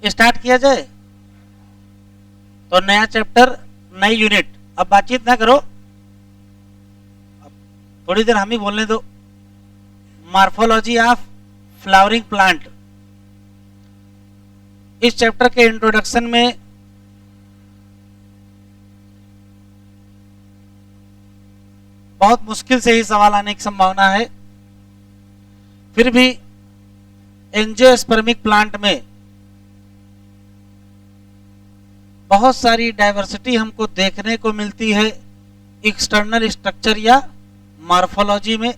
Start किया जाए। तो नया चैप्टर, नई यूनिट। अब बातचीत ना करो, अब थोड़ी देर हम ही बोलने दो। Morphology of flowering plant. इस चैप्टर के इंट्रोडक्शन में बहुत मुश्किल से ही सवाल आने की संभावना है। फिर भी एंजियोस्पर्मिक प्लांट में बहुत सारी डाइवर्सिटी हमको देखने को मिलती है एक्सटर्नल स्ट्रक्चर या मॉर्फोलॉजी में।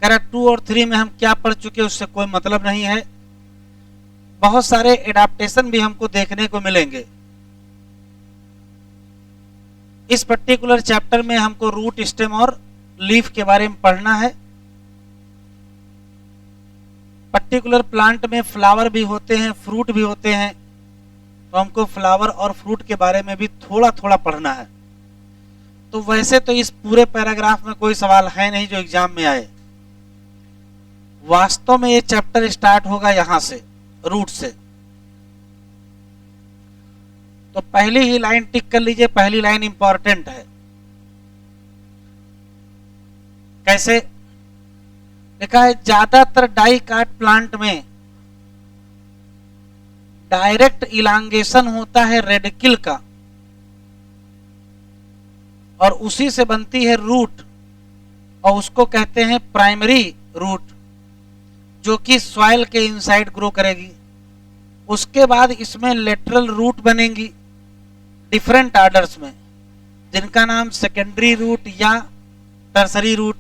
कैरेक्टर 2 और 3 में हम क्या पढ़ चुके उससे कोई मतलब नहीं है। बहुत सारे एडाप्टेशन भी हमको देखने को मिलेंगे। इस पर्टिकुलर चैप्टर में हमको रूट, स्टेम और लीफ के बारे में पढ़ना है। पर्टिकुलर प्लांट में फ्लावर भी होते हैं, फ्रूट भी होते हैं, तो हमको फ्लावर और फ्रूट के बारे में भी थोड़ा थोड़ा पढ़ना है। तो वैसे तो इस पूरे पैराग्राफ में कोई सवाल है नहीं जो एग्जाम में आए। वास्तव में ये चैप्टर स्टार्ट होगा यहां से, रूट से। तो पहली ही लाइन टिक कर लीजिए, पहली लाइन इंपॉर्टेंट है। कैसे लिखा है? ज्यादातर डाइकाट प्लांट में डायरेक्ट इलांगेशन होता है रेडिकिल का, और उसी से बनती है रूट, और उसको कहते हैं प्राइमरी रूट, जो कि सॉइल के इनसाइड ग्रो करेगी। उसके बाद इसमें लेटरल रूट बनेंगी डिफरेंट ऑर्डर्स में, जिनका नाम सेकेंडरी रूट या टर्सरी रूट।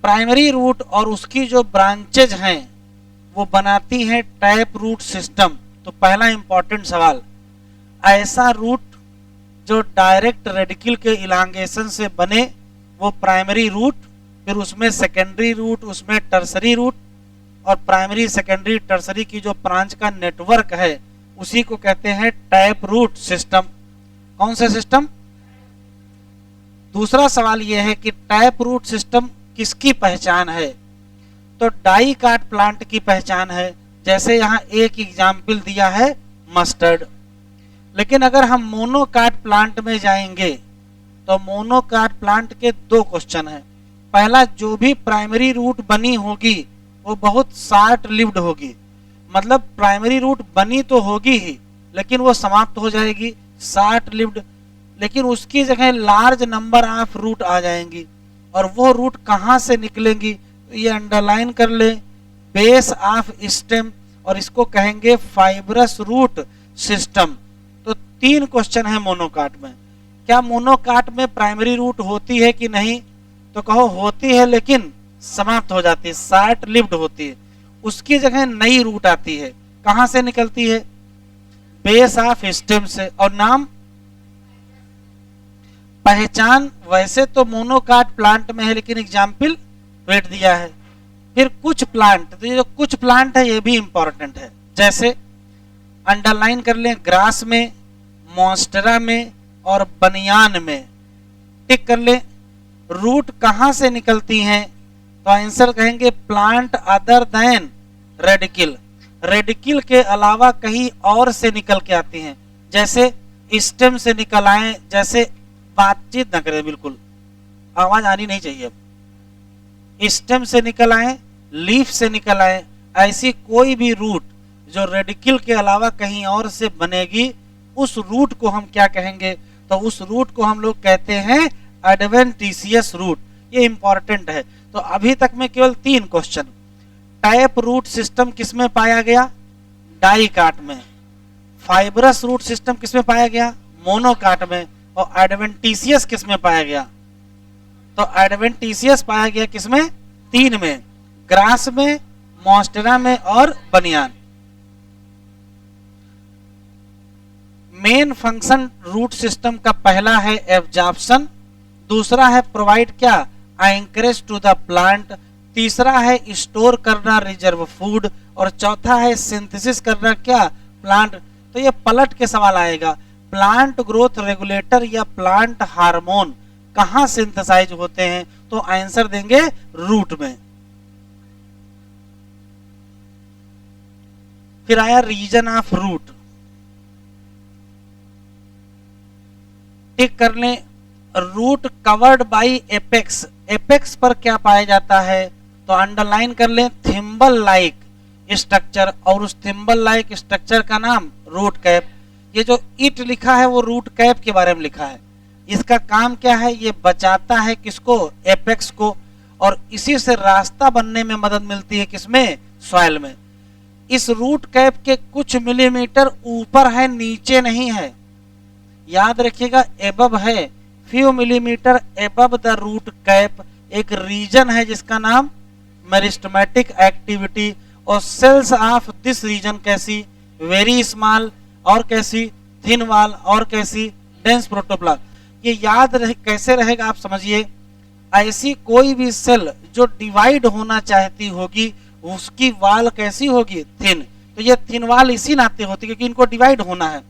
प्राइमरी रूट और उसकी जो ब्रांचेज हैं वो बनाती हैं टैप रूट सिस्टम। तो पहला इंपॉर्टेंट सवाल, ऐसा रूट जो डायरेक्ट रेडिकल के इलांगेशन से बने वो प्राइमरी रूट, फिर उसमें सेकेंडरी रूट, उसमें टर्सरी रूट, और प्राइमरी, सेकेंडरी, टर्सरी की जो ब्रांच का नेटवर्क है उसी को कहते हैं टैप रूट सिस्टम। कौन सा सिस्टम? दूसरा सवाल यह है कि टैप रूट सिस्टम किसकी पहचान है? तो डाइकाट प्लांट की पहचान है। जैसे यहां एक एग्जाम्पल दिया है मस्टर्ड। लेकिन अगर हम मोनोकाट प्लांट में जाएंगे तो मोनोकाट प्लांट के 2 क्वेश्चन हैं। पहला, जो भी प्राइमरी रूट बनी होगी वो बहुत शॉर्ट लिव्ड होगी, मतलब प्राइमरी रूट बनी तो होगी ही लेकिन वो समाप्त हो जाएगी, शॉर्ट लिव्ड। लेकिन उसकी जगह लार्ज नंबर ऑफ रूट आ जाएंगी, और वो रूट कहां से निकलेंगी? ये अंडरलाइन कर ले, बेस ऑफ स्टेम, और इसको कहेंगे फाइब्रस रूट सिस्टम। तो 3 क्वेश्चन है मोनोकाट में। क्या मोनोकाट में प्राइमरी रूट होती है कि नहीं? तो कहो होती है, लेकिन समाप्त हो जाती है, शॉर्ट लिव्ड होती है। उसकी जगह नई रूट आती है। कहां से निकलती है? बेस ऑफ स्टेम से। और नाम, पहचान वैसे तो मोनोकाट प्लांट में है, लेकिन एग्जाम्पल वेट दिया है। फिर कुछ प्लांट, तो ये जो कुछ प्लांट है ये भी इंपॉर्टेंट है। जैसे अंडरलाइन कर लें, ग्रास में, मॉन्स्टेरा में और बनियान में टिक कर लें। रूट कहां से निकलती हैं? तो आंसर कहेंगे plant other than radical. Radical के अलावा कहीं और से निकल के आती हैं। जैसे स्टेम से निकल आए, जैसे बातचीत न करें, बिल्कुल आवाज आनी नहीं चाहिए। अब स्टेम से निकल आए, लीफ से निकल आए, ऐसी कोई भी रूट जो रेडिकल के अलावा कहीं और से बनेगी, उस रूट को हम क्या कहेंगे? तो उस रूट को हम लोग कहते हैं एडवेंटिशियस रूट। ये इंपॉर्टेंट है। तो अभी तक में केवल 3 क्वेश्चन। टैप रूट सिस्टम किसमें पाया गया? डाइकाट में। फाइब्रस रूट सिस्टम किसमें पाया गया? मोनोकाट में। और एडवेंटिशियस किसमें पाया गया? तो एडवेंटिशियस पाया गया किसमें? 3 में, ग्रास में, मॉन्स्टेरा में और बनियान। मेन फंक्शन रूट सिस्टम का पहला है एब्जॉर्प्शन, दूसरा है प्रोवाइड क्या? एंकरेज टू द प्लांट, तीसरा है स्टोर करना रिजर्व फूड, और चौथा है सिंथेसिस करना क्या? प्लांट। तो ये पलट के सवाल आएगा, प्लांट ग्रोथ रेगुलेटर या प्लांट हार्मोन कहां सिंथेसाइज होते हैं? तो आंसर देंगे रूट में। फिर आया रीजन ऑफ रूट, टिक कर लें। Root covered by apex, apex पर क्या पाया जाता है, तो अंडरलाइन कर लें थिम्बल लाइक स्ट्रक्चर, और उस थिम्बल लाइक स्ट्रक्चर का नाम रूट कैप। ये जो इट लिखा है वो रूट कैप के बारे में लिखा है। इसका काम क्या है, ये बचाता है किसको, एपेक्स को, और इसी से रास्ता बनने में मदद मिलती है, किसमें, सॉइल में। इस रूट कैप के कुछ मिलीमीटर ऊपर है, नीचे नहीं है, याद रखिएगा, एबव है, few millimetre above the root cap एक रीजन है जिसका नाम मेरिस्टेमेटिक एक्टिविटी, और सेल्स ऑफ दिस रीजन कैसी, वेरी स्मॉल, और कैसी, थिन वॉल, और कैसी, डेंस प्रोटोप्लाज्म। ये याद कैसे रहेगा आप समझिए, ऐसी कोई भी सेल जो डिवाइड होना चाहती होगी उसकी वाल कैसी होगी, थिन। तो ये थिन वाल इसी नाते होती है क्योंकि इनको डिवाइड होना है,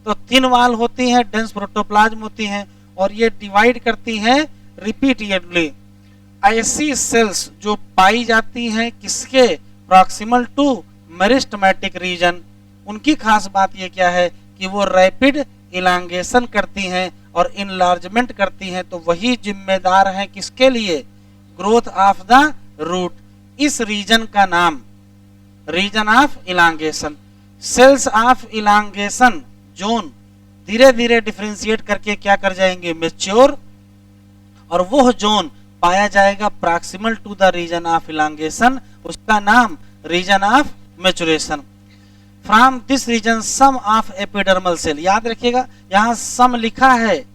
तो थिन वाल होती है, डेंस प्रोटोप्लाज्म होती हैं, और ये डिवाइड करती हैं रिपीटेडली। ऐसी सेल्स जो पाई जाती हैं किसके, प्रॉक्सिमल टू मेरिस्टेमेटिक रीजन, उनकी खास बात ये क्या है कि वो रैपिड इलांगेशन करती हैं और इनलार्जमेंट करती हैं, तो वही जिम्मेदार हैं किसके लिए, ग्रोथ ऑफ द रूट। इस रीजन का नाम region of elongation. Cells of elongation zone धीरे धीरे डिफरेंशिएट करके क्या कर जाएंगे, मैच्योर, और वो जोन पाया जाएगा proximal to the region of elongation, उसका नाम region of maturation. From this region some of epidermal cell, याद रखिएगा यहां सम लिखा है,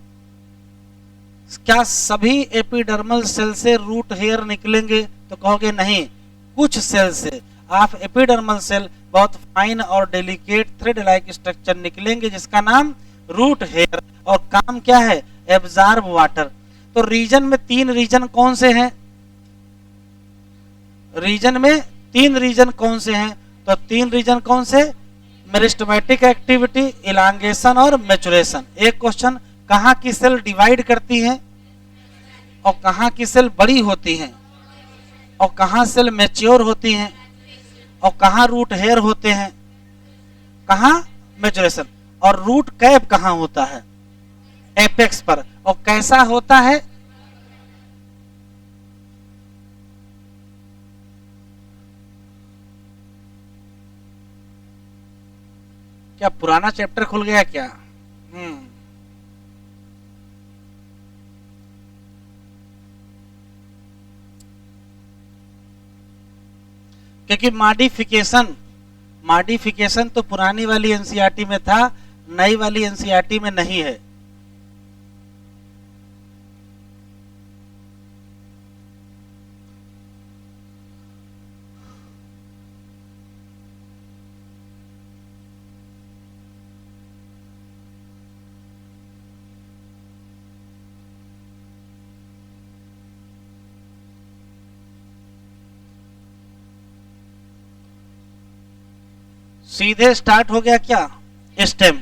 क्या सभी एपिडर्मल सेल से रूट हेयर निकलेंगे, तो कहोगे नहीं, कुछ सेल से ऑफ एपिडर्मल सेल बहुत फाइन और डेलिकेट थ्रेड लाइक स्ट्रक्चर निकलेंगे जिसका नाम रूट हेयर, और काम क्या है, एब्जॉर्ब वाटर। तो रीजन में 3 रीजन कौन से हैं, रीजन में 3 रीजन कौन से हैं, तो 3 रीजन कौन से, मेरिस्टेमेटिक एक्टिविटी, इलांगेशन और मैच्योरेशन। एक क्वेश्चन, कहां की सेल डिवाइड करती हैं और कहां की सेल बड़ी होती हैं, और कहां सेल मैच्योर होती हैं, और कहां रूट हेयर होते हैं, कहां मैच्योरेशन, और रूट कैप कहां होता है, एपेक्स पर, और कैसा होता है, क्या पुराना चैप्टर खुल गया क्या, क्योंकि मॉडिफिकेशन तो पुरानी वाली एनसीईआरटी में था, नई वाली एनसीईआरटी में नहीं है। सीधे स्टार्ट हो गया क्या, स्टेम।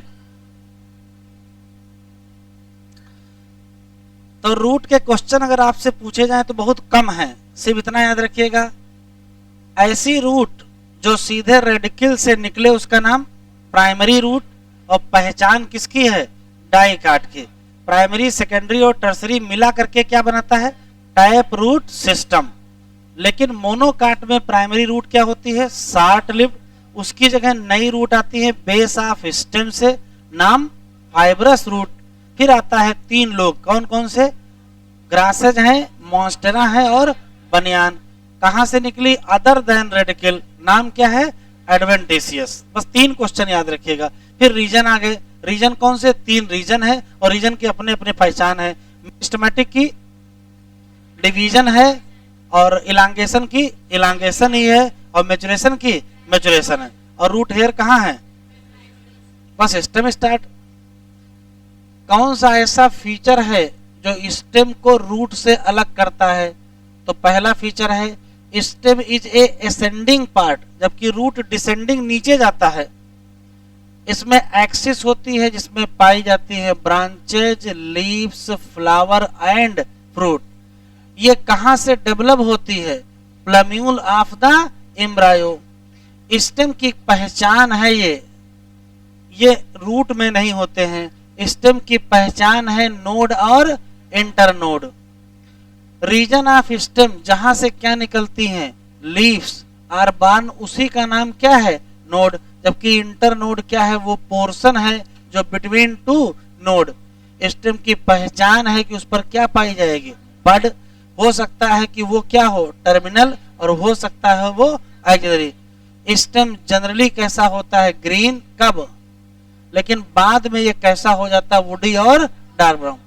तो रूट के क्वेश्चन अगर आपसे पूछे जाएं तो बहुत कम है, सिर्फ इतना याद रखिएगा, ऐसी रूट जो सीधे रेडिकल से निकले उसका नाम प्राइमरी रूट, और पहचान किसकी है, डाइकाट की। प्राइमरी, सेकेंडरी और टर्सरी मिला करके क्या बनाता है, टैप रूट सिस्टम। लेकिन मोनोकाट में प्राइमरी रूट क्या होती है, शॉर्ट लिव्ड, उसकी जगह नई रूट आती है बेस ऑफ स्टेम से, नाम फाइब्रस रूट। फिर आता है 3 लोग, कौन कौन से, ग्रासेज हैं, मॉन्स्टेरा है और बनियान। कहां से निकली, अदर देन रेडिकल, नाम क्या है, एडवेंटिशियस। बस 3 क्वेश्चन याद रखिएगा। फिर रीजन आ गए, रीजन कौन से, 3 रीजन है और रीजन की अपने अपने पहचान है। सिस्टमैटिक की डिवीजन है, और इलांगेशन की इलांगेशन ही है, और मैच्योरेशन की मैच्योरेशन है, और रूट हेयर कहाँ है, बस स्टेम स्टार्ट। कौन सा ऐसा फीचर है जो स्टेम को रूट से अलग करता है, तो पहला फीचर है stem is a ascending part, जबकि रूट डिसेंडिंग नीचे जाता है। इसमें एक्सिस होती है जिसमें पाई जाती है branches, leaves, flower and fruit. ये कहां से डेवलप होती है, plumule of the embryo. Stem की पहचान है ये रूट में नहीं होते हैं। स्टेम की पहचान है नोड और इंटरनोड। रीजन ऑफ स्टेम जहां से क्या निकलती हैं, लीव्स और बार्न, उसी का नाम क्या है, नोड। जबकि इंटरनोड क्या है, वो पोर्शन है जो बिटवीन टू नोड। स्टेम की पहचान है कि उस पर क्या पाई जाएगी, बड। हो सकता है कि वो क्या हो, टर्मिनल, और हो सकता है वो एक्सिलरी। स्टेम जनरली कैसा होता है, ग्रीन। कब, लेकिन बाद में ये कैसा हो जाता है, वुडी और dark brown.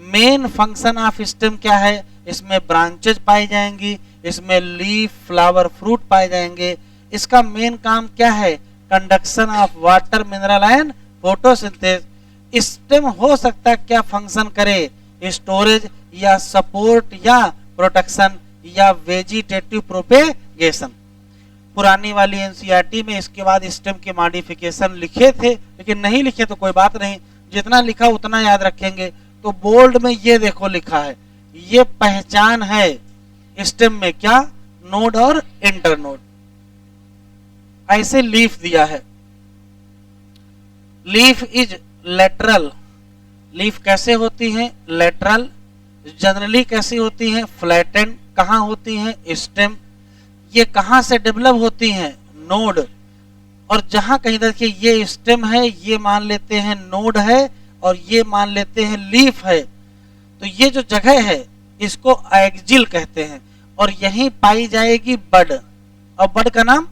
Main function of stem क्या है, इसमें ब्रांचेज पाई जाएंगी, इसमें लीफ, फ्लावर, फ्रूट पाए जाएंगे। इसका मेन काम क्या है, conduction of water, mineral and photosynthesis. Stem हो सकता है क्या फंक्शन करे, स्टोरेज या सपोर्ट या प्रोटेक्शन या वेजिटेटिव प्रोपेगेशन। पुरानी वाली एनसीईआरटी में इसके बाद स्टेम के मॉडिफिकेशन लिखे थे, लेकिन नहीं लिखे तो कोई बात नहीं, जितना लिखा उतना याद रखेंगे। तो बोल्ड में ये देखो लिखा है, ये पहचान है स्टेम में क्या, नोड और इंटरनोड। ऐसे लीफ दिया है, लीफ इज लेटरल। लीफ कैसे होती हैं, लेटरल। जनरली कैसी होती हैं, फ्लैटेंड। कहां होती हैं, स्टेम। ये कहां से डेवलप होती हैं, नोड। और जहां कहीं देखिए ये स्टेम है, ये मान लेते हैं नोड है, और ये मान लेते हैं लीफ है। तो ये जो जगह है इसको एक्जिल कहते हैं, और यहीं पाई जाएगी बड। और बड का नाम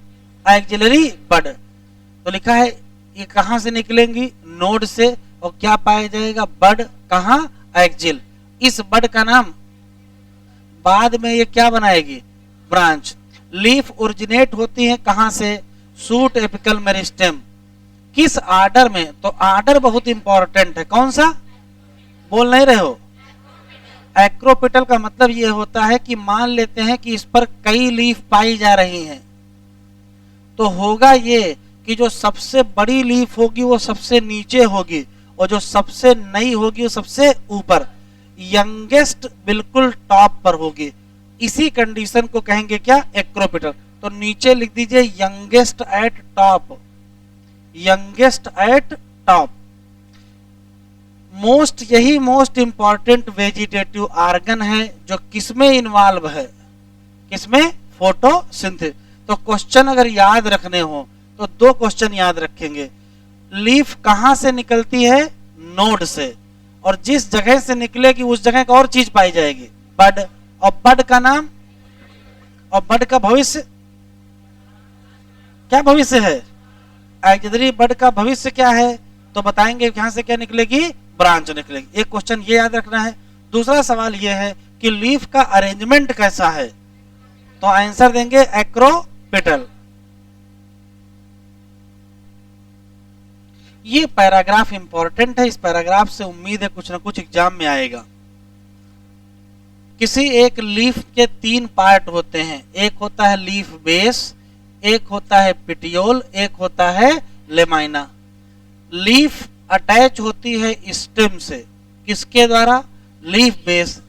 एक्जिलरी बड। तो लिखा है ये कहां से निकलेंगी, नोड से, और क्या पाया जाएगा, बड। कहां, एक्जिल। इस बड का नाम बाद में ये क्या बनाएगी, ब्रांच। लीफ ओरिजिनेट होती है कहां से, सूट, एपिकल, मेरिस्टेम। किस आर्डर में, तो आर्डर बहुत इंपॉर्टेंट है। कौन सा, बोल नहीं रहे हो, एक्रोपिटल का मतलब ये होता है कि मान लेते हैं कि इस पर कई लीफ पाई जा रही हैं, तो होगा ये कि जो सबसे बड़ी लीफ होगी वो सबसे नीचे होगी, और जो सबसे नई होगी वो सबसे ऊपर, यंगेस्ट बिल्कुल टॉप पर होगी। इसी कंडीशन को कहेंगे क्या, एक्रोपिटल। तो नीचे लिख दीजिए youngest eight top, youngest eight top. Most, यही मोस्ट इंपॉर्टेंट वेजिटेटिव ऑर्गन है जो किसमें इन्वॉल्व है, किसमें, फोटोसिंथेसिस। तो क्वेश्चन अगर याद रखने हो तो दो क्वेश्चन याद रखेंगे। लीफ कहां से निकलती है, नोड से, और जिस जगह से निकलेगी उस जगह का और चीज पाई जाएगी, बड। और बड का नाम, और बड का भविष्य क्या, भविष्य है, एक्जिलरी बड का भविष्य क्या है, तो बताएंगे यहां से क्या निकलेगी, ब्रांच निकलेगी। एक क्वेश्चन ये याद रखना है। दूसरा सवाल ये है कि लीफ का अरेंजमेंट कैसा है, तो आंसर देंगे एक्रोपिटल। ये पैराग्राफ इंपॉर्टेंट है, इस पैराग्राफ से उम्मीद है कुछ ना कुछ एग्जाम में आएगा। किसी एक लीफ के तीन पार्ट होते हैं, एक होता है लीफ बेस, एक होता है पिटियोल, एक होता है लेमाइना। लीफ अटैच होती है स्टेम से, किसके द्वारा, लीफ बेस।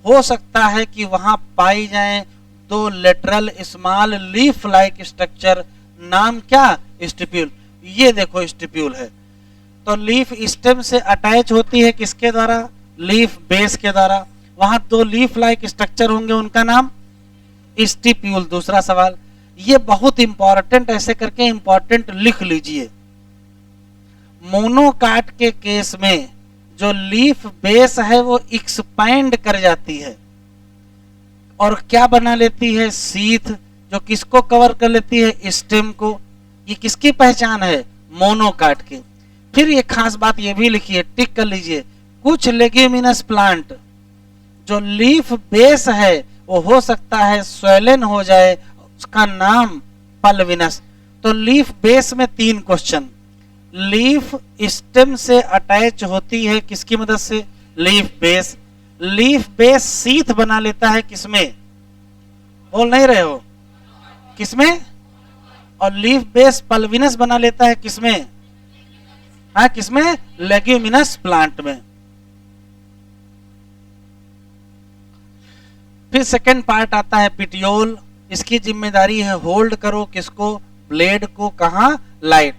हो सकता है कि वहां पाई जाएं दो lateral small leaf like structure, नाम क्या, स्टिप्यूल। ये देखो स्टिप्यूल है। तो लीफ स्टेम से अटैच होती है किसके द्वारा, लीफ बेस के द्वारा। वहां दो लीफ लाइक स्ट्रक्चर होंगे, उनका नाम स्टिप्यूल। दूसरा सवाल, ये बहुत इंपॉर्टेंट, ऐसे करके इंपॉर्टेंट लिख लीजिए। मोनोकाट के केस में जो लीफ बेस है वो एक्सपैंड कर जाती है और क्या बना लेती है, सीथ, जो किसको कवर कर लेती है, स्टेम को। ये किसकी पहचान है, मोनोकाट की। फिर ये खास बात ये भी लिखिए, टिक कर लीजिए, कुछ लेग्यूमिनस प्लांट जो लीफ बेस है वो हो सकता है स्वेलन हो जाए, उसका नाम पल्विनस। तो लीफ बेस में तीन क्वेश्चन। लीफ स्टेम से अटैच होती है किसकी मदद से, leaf base. Leaf base sheath बना लेता है किसमें, बोल नहीं रहे हो, किसमें, और लीफ बेस पल्विनस बना लेता है किसमें, हाँ किसमें, लेग्यूमिनस प्लांट में। फिर सेकंड पार्ट आता है पिटियोल। इसकी जिम्मेदारी है होल्ड करो किसको, ब्लेड को कहा light.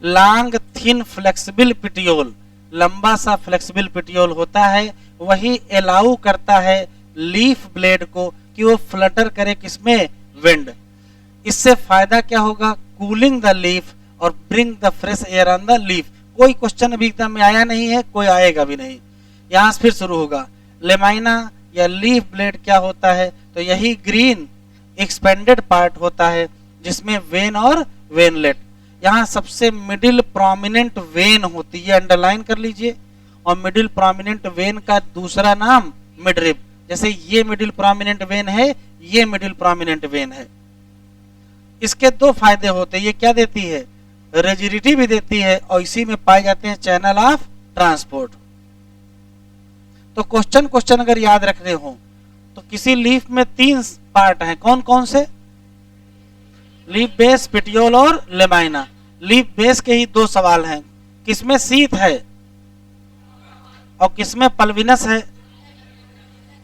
Long thin flexible petiole, लंबा सा फ्लेक्सिबल पिटियोल होता है, वही अलाउ करता है लीफ ब्लेड को कि वो फ्लटर करे किसमें, विंड। इससे फायदा क्या होगा, कूलिंग द लीफ और bring the fresh air on the leaf. कोई क्वेश्चन अभी एकदम में आया नहीं है, कोई आएगा भी नहीं। यहाँ से फिर शुरू होगा। लेमाइना या लीफ ब्लेड क्या होता है, तो यही ग्रीन एक्सपेंडेड पार्ट होता है जिसमें वेन और वेनलेट। यहाँ सबसे मिडिल प्रोमिनेंट वेन होती है, अंडरलाइन कर लीजिए। और मिडिल प्रोमिनेंट वेन का दूसरा नाम मिडरिब। जैसे ये मिडिल प्रोमिनेंट वेन है, ये मिडिल प्रोमिनेंट वेन है। इसके दो फायदे होते हैं। ये क्या देती है, रिजिडिटी भी देती है, और इसी में पाए जाते हैं चैनल ऑफ ट्रांसपोर्ट। तो क्वेश्चन अगर याद रखने हो तो किसी लीफ में 3 पार्ट हैं, कौन कौन से, लीफ बेस, पिटियोल और लेमाइना। लीफ बेस के ही 2 सवाल हैं, किसमें शीथ है और किसमें पल्विनस है,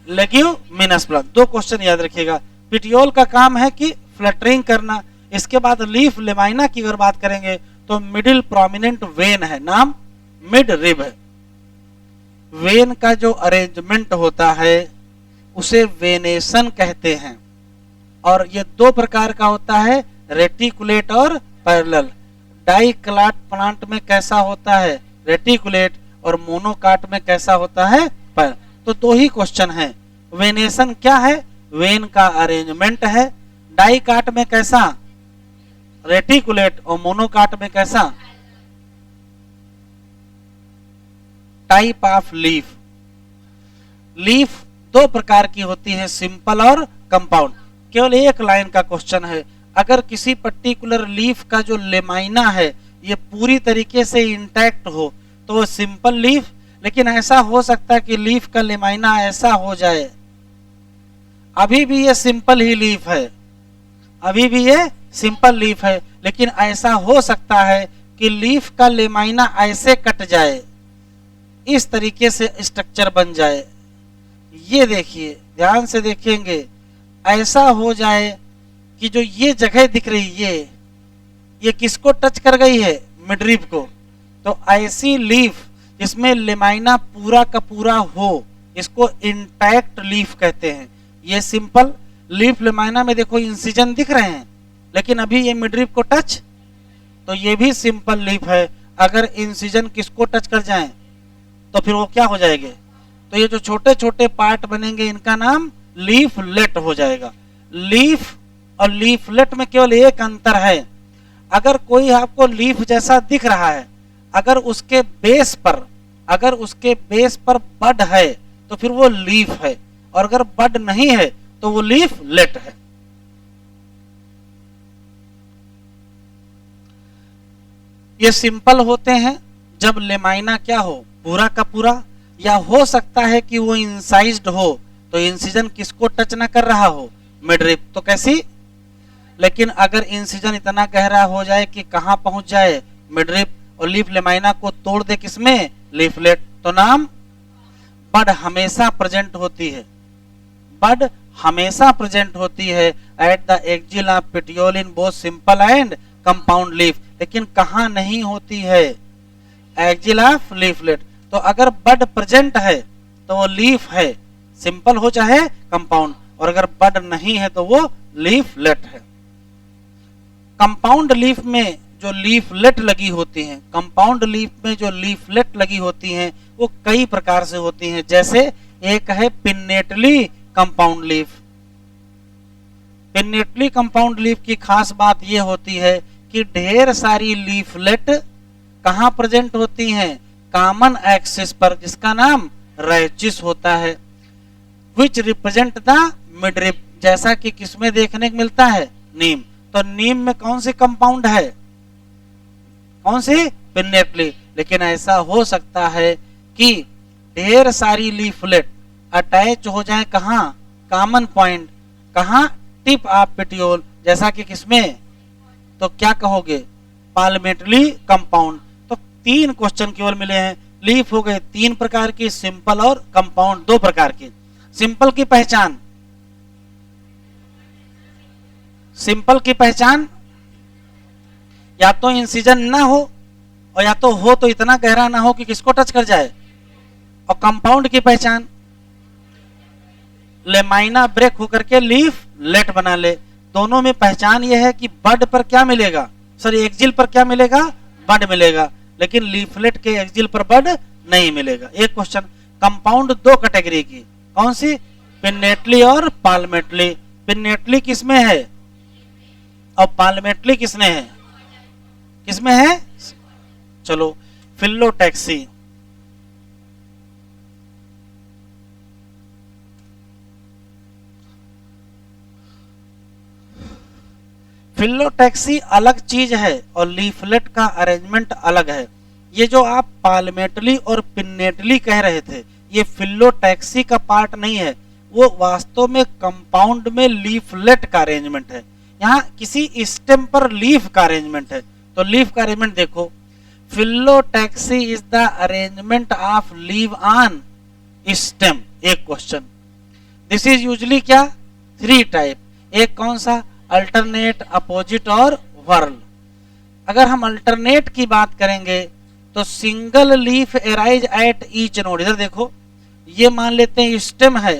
लेग्यूमिनस प्लांट। 2 क्वेश्चन याद रखिएगा। पिटियोल का काम है कि फ्लटरिंग करना। इसके बाद लीफ लेमाइना की अगर बात करेंगे तो मिडिल प्रोमिनेंट वेन है, नाम मिड रिब है। वेन का जो अरेंजमेंट होता है उसे वेनेशन कहते हैं, और ये 2 प्रकार का होता है, रेटिकुलेट और पैरेलल। डाइकलाट प्लांट में कैसा होता है, रेटिकुलेट, और मोनोकाट में कैसा होता है, पैरेलल। तो 2 ही क्वेश्चन है। वेनेशन क्या है, वेन का अरेंजमेंट है। डाइकाट में कैसा, रेटिकुलेट, और मोनोकाट में कैसा, टाइप ऑफ लीफ। लीफ 2 प्रकार की होती है, सिंपल और कंपाउंड। केवल एक लाइन का क्वेश्चन है, अगर किसी पर्टिकुलर लीफ का जो लेमाइना है ये पूरी तरीके से इंटैक्ट हो तो वो सिंपल लीफ। लेकिन ऐसा हो सकता है कि लीफ का लेमाइना ऐसा हो जाए, अभी भी ये सिंपल ही लीफ है, अभी भी ये सिंपल लीफ है, लेकिन ऐसा हो सकता है कि लीफ का लेमाइना ऐसे कट जाए, इस तरीके से स्ट्रक्चर बन जाए। ये देखिए, ध्यान से देखेंगे, ऐसा हो जाए कि जो ये जगह दिख रही है ये किसको टच कर गई है, मिडरिब को। तो ऐसी लीफ जिसमें लेमाइना पूरा का पूरा हो, इसको इंटैक्ट लीफ कहते हैं। ये सिंपल लीफ लेमाइना में देखो इंसिजन दिख रहे हैं, लेकिन अभी ये मिडरिब को टच, तो ये भी सिंपल लीफ है। अगर इंसिजन किसको टच कर जाए तो फिर वो क्या हो जाएंगे, तो ये जो छोटे छोटे पार्ट बनेंगे इनका नाम लीफलेट हो जाएगा। लीफ और लीफलेट में केवल एक अंतर है, अगर कोई आपको लीफ जैसा दिख रहा है, अगर उसके बेस पर बड है तो फिर वो लीफ है, और अगर बड नहीं है तो वो लीफलेट है। ये सिंपल होते हैं जब लेमाइना क्या हो, पूरा का पूरा, या हो सकता है कि वो इंसाइज्ड हो, तो इंसिजन किसको टच ना कर रहा हो, मिडरिब, तो कैसी। लेकिन अगर इंसिजन इतना गहरा हो जाए कि कहां पहुंच जाए, मिडरिब, और लीफ लेमाइना को तोड़ दे किसमें, लीफलेट, तो नाम। बड हमेशा प्रेजेंट होती है, बड हमेशा प्रेजेंट होती है at the axil of petiole in both simple and compound leaf. लेकिन कहां नहीं होती है, एक्सिल ऑफ लीफलेट। तो अगर बड प्रेजेंट है तो वो लीफ है, सिंपल हो चाहे कंपाउंड, और अगर बड नहीं है तो वो लीफलेट है। कंपाउंड लीफ में जो लीफलेट लगी होती हैं, कंपाउंड लीफ में जो लीफलेट लगी होती हैं वो कई प्रकार से होती हैं। जैसे एक है pinnately compound leaf. Pinnately compound leaf की खास बात यह होती है कि ढेर सारी लीफलेट कहां प्रेजेंट होती हैं, कॉमन एक्सिस पर, जिसका नाम रैचिस होता है, विच रिप्रेजेंट द मिडरिब, जैसा कि किसमें देखने को मिलता है, नीम। तो नीम में कौन सी कंपाउंड है, कौन सी, पिन्नेटली। लेकिन ऐसा हो सकता है कि ढेर सारी लीफलेट अटैच हो जाए कहां, कॉमन पॉइंट, कहां, टिप ऑफ पेटियोल, जैसा कि किसमें, तो क्या कहोगे, पाल्मेटली कंपाउंड। तो 3 क्वेश्चन केवल मिले हैं। लीफ हो गए 3 प्रकार की, सिंपल और कंपाउंड 2 प्रकार की। सिंपल की पहचान, सिंपल की पहचान या तो इंसिजन ना हो और या तो इतना गहरा ना हो कि किसको टच कर जाए। और कंपाउंड की पहचान, लेमाइना ब्रेक होकर के लीफ लेट बना ले। दोनों में पहचान यह है कि बड पर क्या मिलेगा, सॉरी एक्जिल पर क्या मिलेगा, बड मिलेगा, लेकिन लीफलेट के एक्जिल पर बड नहीं मिलेगा। एक क्वेश्चन, कंपाउंड दो कैटेगरी की, कौन सी, पिन्नेटली और पाल्मेटली। पिन्नेटली किसमें है और पाल्मेटली किसमें है, किसमें है, चलो फिलोटैक्सी। फिलोटैक्सी अलग चीज है और लीफलेट का अरेंजमेंट अलग है। ये जो आप पाल्मेटली और पिन्नेटली कह रहे थे, ये फिलोटैक्सी का पार्ट नहीं है, वो वास्तव में कंपाउंड में लीफलेट का अरेंजमेंट है। यहाँ किसी स्टेम पर लीफ का अरेंजमेंट है, तो लीफ का अरेंजमेंट देखो, phyllotaxy is the arrangement of leave on stem. एक क्वेश्चन, दिस इज यूजली क्या, 3 टाइप। एक कौन सा, अल्टरनेट, अपोजिट और व्हर्ल। अगर हम अल्टरनेट की बात करेंगे तो single leaf arise at each node. इधर देखो, ये मान लेते हैं स्टेम है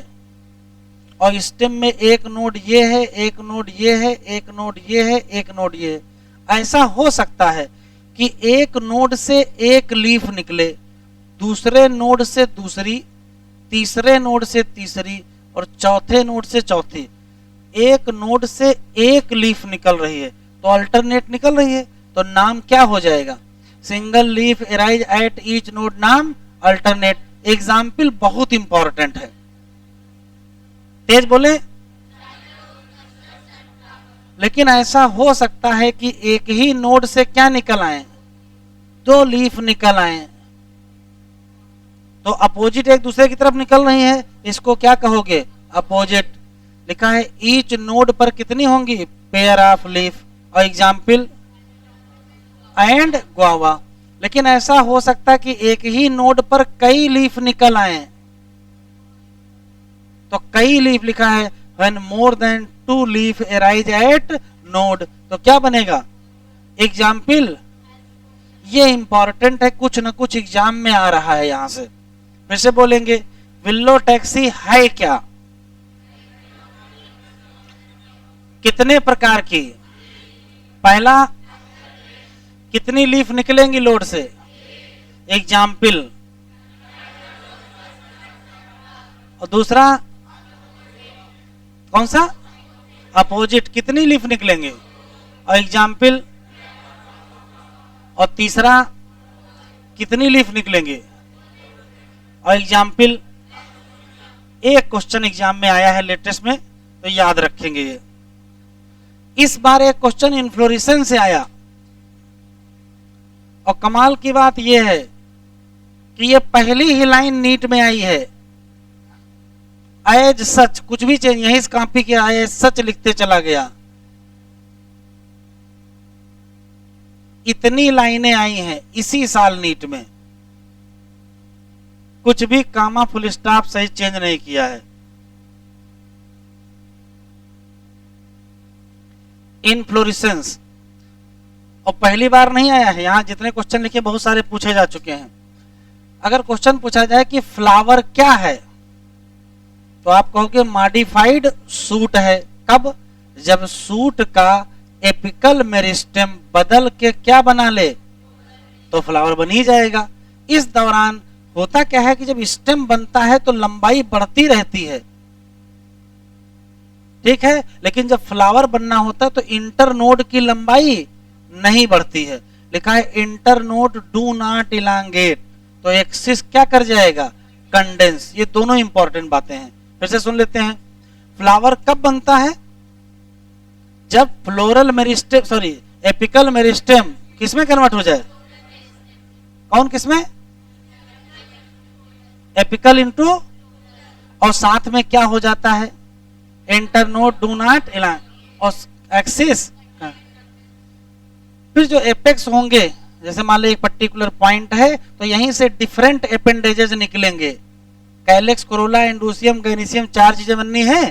और स्टेम में एक नोड ये है, एक नोड ये है, एक नोड ये है, एक नोड ये है। ऐसा हो सकता है कि एक नोड से एक लीफ निकले, दूसरे नोड से दूसरी, तीसरे नोड से तीसरी और चौथे नोड से चौथी। एक नोड से एक लीफ निकल रही है तो अल्टरनेट निकल रही है, तो नाम क्या हो जाएगा, single leaf arise at each node, नाम अल्टरनेट। एग्जाम्पल बहुत इंपॉर्टेंट है, तेज बोले। लेकिन ऐसा हो सकता है कि एक ही नोड से क्या निकल आए, 2 लीफ निकल आए, तो अपोजिट एक दूसरे की तरफ निकल रही है, इसको क्या कहोगे, अपोजिट। लिखा है ईच नोड पर कितनी होंगी, पेयर ऑफ लीफ, और एग्जाम्पल एंड गुआवा। लेकिन ऐसा हो सकता है कि एक ही नोड पर कई लीफ निकल आए, तो कई लीफ लिखा है when more than 2 leaf arise eight node, तो क्या बनेगा, एग्जाम्पल। ये इंपॉर्टेंट है, कुछ न कुछ एग्जाम में आ रहा है। यहां से फिर से बोलेंगे, फिलोटैक्सी है क्या, कितने प्रकार की, पहला कितनी लीफ निकलेंगी लोड से, एग्जाम्पल। और दूसरा कौन सा, अपोजिट, कितनी लीफ निकलेंगे और एग्जाम्पल। और तीसरा कितनी लीफ निकलेंगे और एग्जाम्पल। एक क्वेश्चन एग्जाम में आया है लेटेस्ट में, तो याद रखेंगे ये। इस बार एक क्वेश्चन इन्फ्लोरेसेंस से आया और कमाल की बात यह है कि ये पहली ही लाइन नीट में आई है, एज सच, कुछ भी चेंज, यही कॉपी किया, एज सच लिखते चला गया। इतनी लाइनें आई हैं इसी साल नीट में, कुछ भी कामा फुल स्टॉप सही चेंज नहीं किया है। इनफ्लोरेसेंस, और पहली बार नहीं आया है, यहां जितने क्वेश्चन लिखे बहुत सारे पूछे जा चुके हैं। अगर क्वेश्चन पूछा जाए कि फ्लावर क्या है, तो आप कहोगे मॉडिफाइड सूट है। कब, जब सूट का एपिकल मेरिस्टेम बदल के क्या बना ले, तो फ्लावर बन ही जाएगा। इस दौरान होता क्या है कि जब स्टेम बनता है तो लंबाई बढ़ती रहती है, ठीक है, लेकिन जब फ्लावर बनना होता है तो इंटरनोड की लंबाई नहीं बढ़ती है। लिखा है इंटरनोड डू नॉट इलांगेट, तो एक्सिस क्या कर जाएगा, कंडेंस। ये दोनों इंपॉर्टेंट बातें हैं, फिर से सुन लेते हैं। फ्लावर कब बनता है, जब floral meristem, sorry apical meristem किसमें कन्वर्ट हो जाए, कौन किसमें, एपिकल इंटू, और साथ में क्या हो जाता है, इंटरनोड डू नॉट इलांग, और एक्सिस। फिर जो एपेक्स होंगे, जैसे मान लो एक पर्टिकुलर पॉइंट है तो यहीं से डिफरेंट एपेंडेजेस निकलेंगे, कैलेक्स, कोरोला, इंडूसियम, गैनीसियम, 4 चीजें बननी है।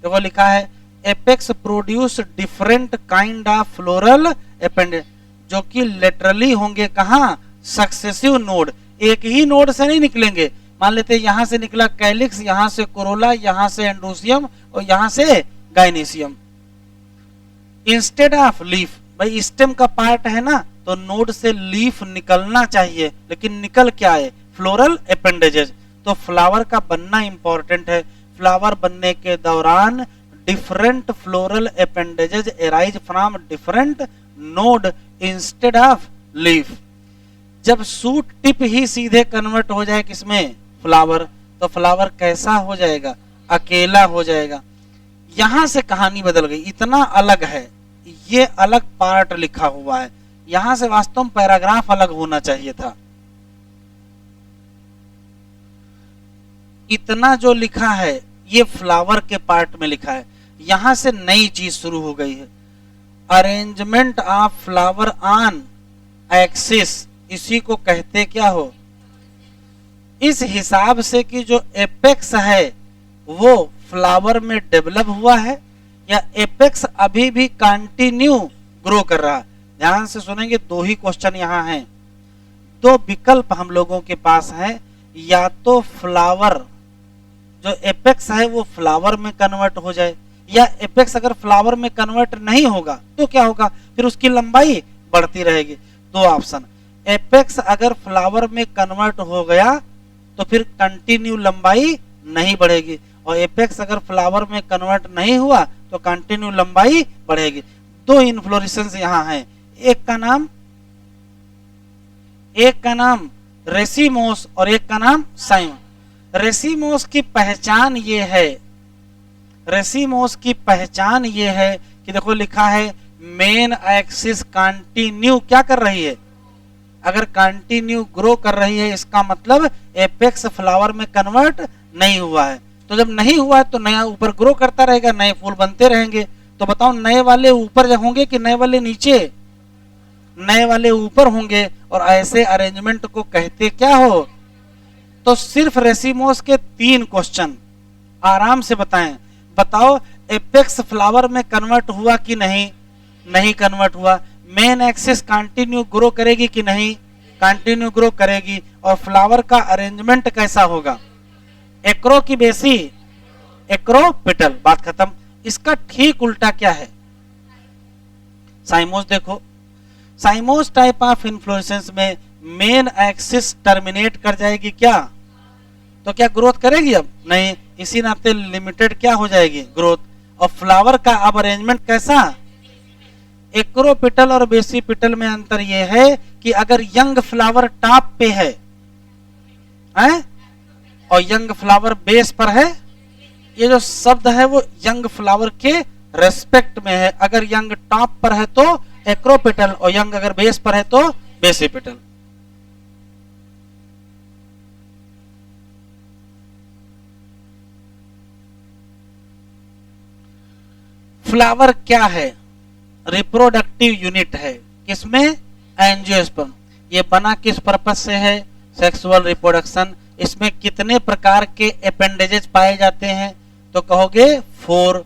तो वो लिखा है apex produce different kind of floral appendage. जो कि लेटरली होंगे कहाँ, सक्सेसिव नोड, एक ही नोड से नहीं निकलेंगे। मान लेते हैं यहां से निकला कैलिक्स, यहां से कोरोला, यहां से एंड्रोसियम और यहां से गाइनेसियम। इंस्टेड ऑफ लीफ, भाई स्टेम का पार्ट है ना, तो नोड से लीफ निकलना चाहिए, लेकिन निकल क्या है, फ्लोरल अपेंडेजेस। तो फ्लावर का बनना इंपॉर्टेंट है। फ्लावर बनने के दौरान different floral appendages arise from different node instead of leaf. जब सूट टिप ही सीधे कन्वर्ट हो जाए किसमें, फ्लावर, तो फ्लावर कैसा हो जाएगा, अकेला हो जाएगा। यहां से कहानी बदल गई, इतना अलग है, ये अलग पार्ट लिखा हुआ है, यहां से वास्तव में पैराग्राफ अलग होना चाहिए था। इतना जो लिखा है ये फ्लावर के पार्ट में लिखा है, यहां से नई चीज शुरू हो गई है। Arrangement of flower on axis, इसी को कहते क्या हो, इस हिसाब से कि जो एपेक्स है वो फ्लावर में डेवलप हुआ है या एपेक्स अभी भी कंटिन्यू ग्रो कर रहा है। ध्यान से सुनेंगे, दो ही क्वेश्चन यहाँ हैं, दो विकल्प हम लोगों के पास है, या तो फ्लावर जो एपेक्स है वो फ्लावर में कन्वर्ट हो जाए, या एपेक्स अगर फ्लावर में कन्वर्ट नहीं होगा तो क्या होगा, फिर उसकी लंबाई बढ़ती रहेगी। दो ऑप्शन, एपेक्स अगर फ्लावर में कन्वर्ट हो गया तो फिर कंटिन्यू लंबाई नहीं बढ़ेगी, और एपेक्स अगर फ्लावर में कन्वर्ट नहीं हुआ तो कंटिन्यू लंबाई बढ़ेगी। दो इन्फ्लोरेसेंस यहाँ हैं, एक का नाम रेसिमोस और एक का नाम साइमन। रेसिमोस की पहचान ये है, रेसिमोस की पहचान ये है कि देखो लिखा है मेन एक्सिस कंटिन्यू क्या कर रही है, अगर कंटिन्यू ग्रो कर रही है इसका मतलब एपेक्स फ्लावर में कन्वर्ट नहीं हुआ है। तो जब नहीं हुआ है तो नया ऊपर ग्रो करता रहेगा, नए फूल बनते रहेंगे। तो बताओ नए वाले ऊपर होंगे कि नए वाले नीचे, नए वाले ऊपर होंगे, और ऐसे अरेंजमेंट को कहते क्या हो। तो सिर्फ रेसिमोस के 3 क्वेश्चन आराम से बताएं, बताओ एपेक्स फ्लावर में कन्वर्ट हुआ कि नहीं, नहीं कन्वर्ट हुआ। मेन एक्सिस कंटिन्यू ग्रो करेगी कि नहीं, कंटिन्यू ग्रो करेगी। और फ्लावर का अरेंजमेंट कैसा होगा, एक्रो की बेसी, एक्रोपिटल, बात खत्म। इसका ठीक उल्टा क्या है, साइमोस। देखो साइमोस टाइप ऑफ इन्फ्लोरेसेंस में मेन एक्सिस टर्मिनेट कर जाएगी क्या, तो क्या ग्रोथ करेगी, अब नहीं, इसी नाते लिमिटेड क्या हो जाएगी ग्रोथ। और फ्लावर का अब अरेंजमेंट कैसा, एक्रोपिटल और बेसिपिटल में अंतर यह है कि अगर यंग फ्लावर टॉप पे है और यंग फ्लावर बेस पर है, ये जो शब्द है वो यंग फ्लावर के रेस्पेक्ट में है। अगर यंग टॉप पर है तो एक्रोपिटल, और यंग अगर बेस पर है तो बेसिपिटल। फ्लावर क्या है, रिप्रोडक्टिव यूनिट है, किसमें, एंजियोस्पर्म। ये बना किस पर्पस से है, सेक्सुअल रिप्रोडक्शन। इसमें कितने प्रकार के अपेंडेजेस पाए जाते हैं, तो कहोगे 4,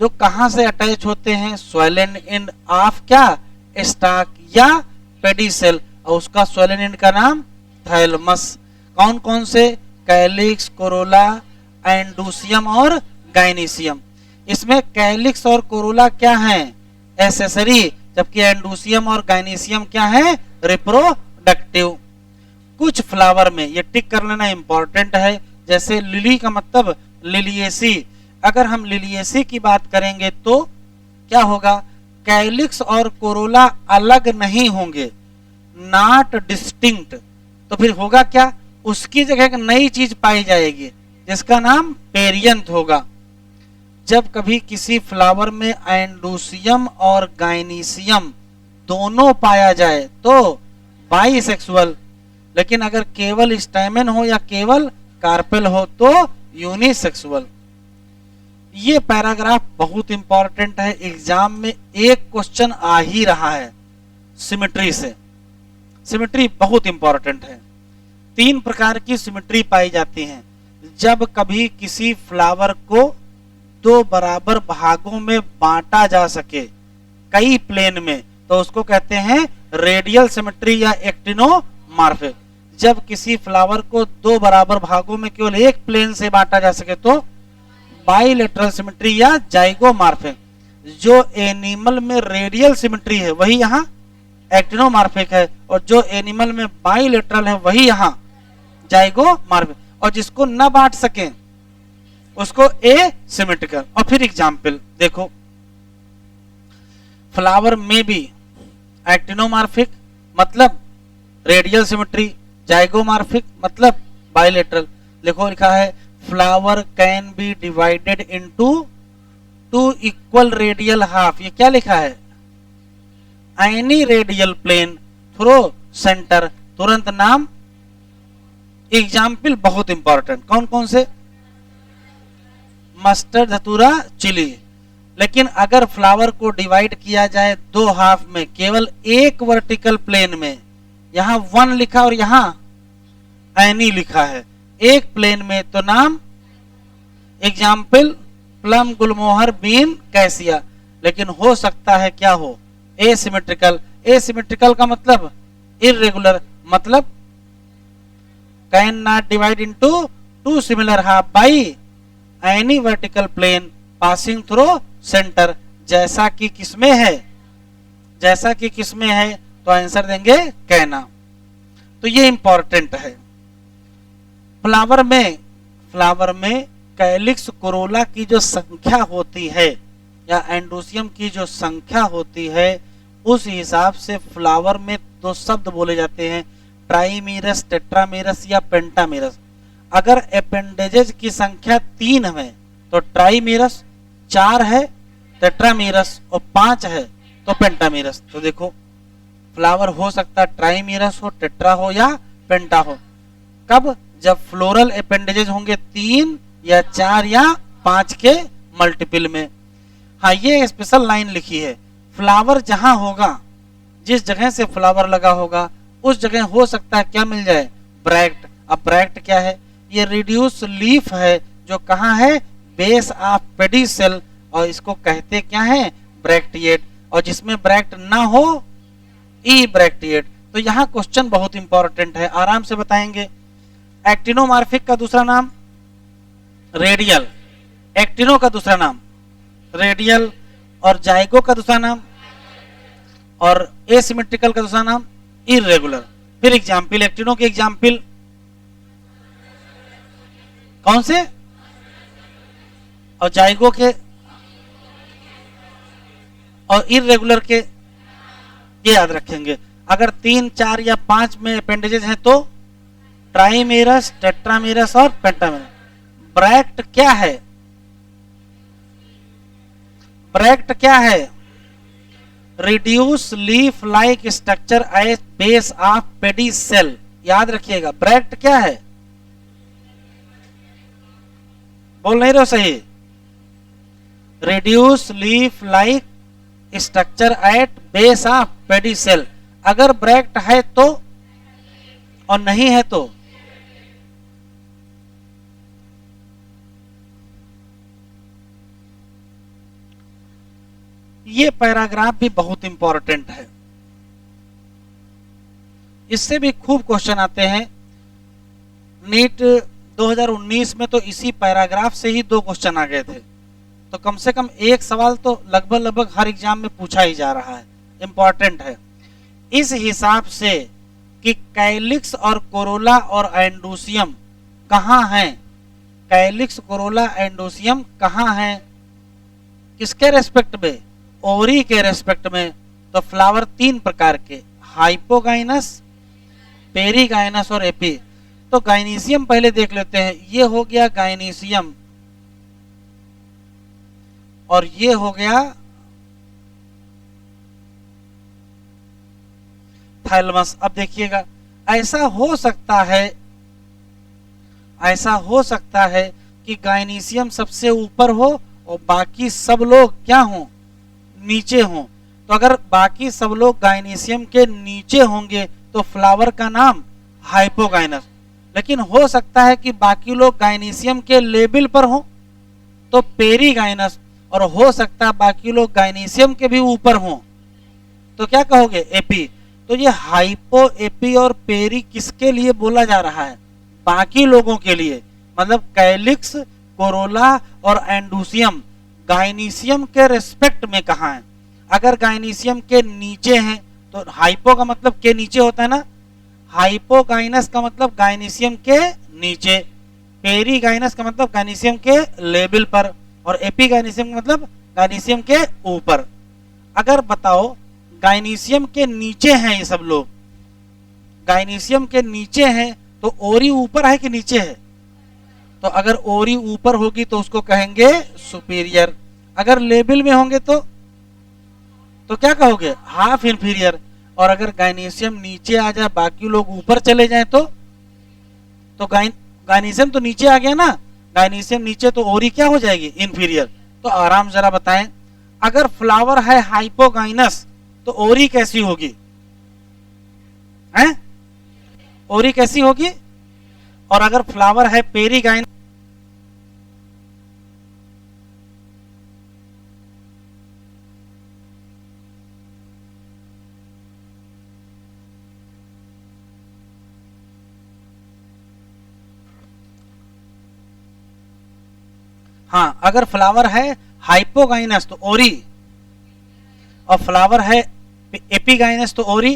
जो कहां से अटैच होते हैं, स्वेलन एंड ऑफ क्या, स्टॉक या पेडिसेल, और उसका स्वेलन एंड का नाम थैलमस। कौन कौन से, कैलिक्स, कोरोला, एंडोसियम और गाइनेसियम। इसमें कैलिक्स और कोरोला क्या हैं, एसेसरी, जबकि एंडोसियम और गाइनेसियम क्या है, रिप्रोडक्टिव। कुछ फ्लावर में, ये टिक कर लेना इंपॉर्टेंट है, जैसे लिली का मतलब लिलिएसी। अगर हम लिलिएसी की बात करेंगे तो क्या होगा, कैलिक्स और कोरोला अलग नहीं होंगे, नॉट डिस्टिंक्ट। तो फिर होगा क्या, उसकी जगह एक नई चीज पाई जाएगी जिसका नाम पेरियंथ होगा। जब कभी किसी फ्लावर में एंडोसियम और गाइनेसियम दोनों पाया जाए तो बाइसेक्सुअल, लेकिन अगर केवल स्टैमेन हो या केवल कार्पेल हो तो यूनिसेक्सुअल। ये पैराग्राफ बहुत इंपॉर्टेंट है, एग्जाम में एक क्वेश्चन आ ही रहा है सिमेट्री से। सिमेट्री बहुत इंपॉर्टेंट है। 3 प्रकार की सिमेट्री पाई जाती हैं। जब कभी किसी फ्लावर को 2 बराबर भागों में बांटा जा सके कई प्लेन में, तो उसको कहते हैं रेडियल सिमेट्री या एक्टिनोमॉर्फिक। जब किसी फ्लावर को दो बराबर भागों में केवल एक प्लेन से बांटा जा सके तो बाइलेटरल सिमेट्री या जाइगोमॉर्फिक। जो एनिमल में रेडियल सिमेट्री है वही यहाँ एक्टिनोमॉर्फिक है, और जो एनिमल में बाइलेटरल है वही यहाँ जाइगोमॉर्फिक, और जिसको न बांट सके उसको एसिमेट्रिकल। और फिर एग्जाम्पल देखो, फ्लावर में भी एक्टिनोमॉर्फिक मतलब रेडियल सिमेट्री, जाइगोमॉर्फिक मतलब बाइलेटरल। देखो लिखा है flower can be divided into 2 equal radial half. ये क्या लिखा है? Any radial plane through centre. तुरंत नाम एग्जाम्पल बहुत इंपॉर्टेंट। कौन कौन से? मस्टर्ड, धतूरा, चिली। लेकिन अगर फ्लावर को डिवाइड किया जाए दो हाफ में केवल एक वर्टिकल प्लेन में, यहां 1 लिखा और यहां एनी लिखा है, एक प्लेन में, तो नाम example plum, gulmohar, bean, cassia. लेकिन हो सकता है क्या हो? एसिमेट्रिकल। एसिमेट्रिकल का मतलब इर्रेगुलर, मतलब can not divide into 2 similar half by any vertical plane passing through centre. जैसा कि किसमें है? जैसा कि किसमें है तो आंसर देंगे कहना। तो ये इंपॉर्टेंट है। फ्लावर में कैलिक्स कोरोला की जो संख्या होती है या एंडोसियम की जो संख्या होती है, उस हिसाब से फ्लावर में 2 शब्द बोले जाते हैं, ट्राइमीरस, टेट्रामीरस या पेंटामीरस। अगर अपेंडेजेज की संख्या 3 है तो ट्राइमीरस, 4 है टेट्रामीरस और 5 है तो पेंटामीरस। तो देखो फ्लावर हो सकता है ट्राइमीरस हो, टेट्रा हो या पेंटा हो। कब? जब फ्लोरल अपेंडेजेज होंगे 3 या 4 या 5 के मल्टीपल में। हाँ, ये स्पेशल लाइन लिखी है, फ्लावर जहां होगा, जिस जगह से फ्लावर लगा होगा उस जगह हो सकता है क्या मिल जाए? ब्रैक्ट। अब ब्रैक्ट क्या है? ये रिड्यूस लीफ है जो कहाँ है? बेस ऑफ पेडिसेल, और इसको कहते क्या है? ब्रैक्टिएट। और जिसमें ब्रैक्ट ना हो ई ब्रैक्टिएट। तो यहाँ क्वेश्चन बहुत इंपॉर्टेंट है, आराम से बताएंगे। एक्टिनोमॉर्फिक का दूसरा नाम रेडियल, एक्टिनो का दूसरा नाम रेडियल, और जाइगो का दूसरा नाम, और एसिमेट्रिकल का दूसरा नाम इर्रेगुलर। फिर एग्जाम्पल, एक्टिनो के एग्जाम्पल कौन से? और जाइगो के और इर्रेगुलर के ये याद रखेंगे। अगर 3, 4 या 5 में अपेंडेजेस हैं तो ट्राइमेरस, टेट्रामेरस और पेंटामेरस। ब्रैक्ट क्या है? ब्रैक्ट क्या है? Reduce leaf like structure eight base of pedicel. याद रखिएगा, ब्रैक्ट क्या है? बोल नहीं रहे हो सही? Reduce leaf like structure eight base of pedicel. अगर ब्रैक्ट है तो, और नहीं है तो ये पैराग्राफ भी बहुत इंपॉर्टेंट है, इससे भी खूब क्वेश्चन आते हैं। नीट 2019 में तो इसी पैराग्राफ से ही 2 क्वेश्चन आ गए थे, तो कम से कम एक सवाल तो लगभग हर एग्जाम में पूछा ही जा रहा है, इंपॉर्टेंट है। इस हिसाब से कि कैलिक्स और कोरोला और एंडोसियम कहाँ हैं, कैलिक्स, कोरोला, एंडोसियम कहाँ हैं, किसके रेस्पेक्ट में? ओवरी के रेस्पेक्ट में। तो फ्लावर 3 प्रकार के, हाइपोगाइनस, पेरीगाइनस और एपी। तो गाइनीसियम पहले देख लेते हैं। ये हो गया गाइनीसियम और ये हो गया थाइलमस। अब देखिएगा, ऐसा हो सकता है कि गाइनीसियम सबसे ऊपर हो और बाकी सब लोग क्या हों? नीचे हों। तो अगर बाकी सब लोग गाइनीसियम के नीचे होंगे तो फ्लावर का नाम हाइपोगाइनस। लेकिन हो सकता है कि बाकी लोग गाइनीसियम के लेवल पर हों तो पेरीगाइनस, और हो सकता है बाकी लोग गाइनीसियम के भी ऊपर हों तो क्या कहोगे? एपी। तो ये हाइपो, एपी और पेरी किसके लिए बोला जा रहा है? बाकी लोगों के लिए। मतलब कैलिक्स, कोरोला और एंडूसियम गाइनीशियम के रेस्पेक्ट में कहाँ है? अगर गाइनीशियम के नीचे हैं तो हाइपो का मतलब के नीचे होता है ना, हाइपोगाइनस का मतलब गाइनीशियम के नीचे, पेरीगाइनस का मतलब गाइनीशियम के लेवल पर, और एपीगाइनीशियम का मतलब गाइनीशियम के ऊपर। अगर बताओ गाइनीशियम के नीचे हैं ये सब लोग, गाइनीशियम के नीचे हैं तो ओरी ऊपर है कि नीचे है? तो अगर ओरी ऊपर होगी तो उसको कहेंगे सुपीरियर। अगर लेवल में होंगे तो क्या कहोगे? Half inferior. और अगर गाइनीशियम नीचे आ जाए, बाकी लोग ऊपर चले जाएं तो गाइनीशियम तो नीचे आ गया ना, गाइनीशियम नीचे तो ओरी क्या हो जाएगी? इंफीरियर। तो आराम जरा बताएं, अगर फ्लावर है हाइपोगाइनस तो ओरी कैसी होगी? हैं? ओरी कैसी होगी? और अगर फ्लावर है पेरीगाइनस, हाँ, अगर फ्लावर है हाइपोगाइनस तो ओरी, और फ्लावर है एपीगाइनस तो ओरी,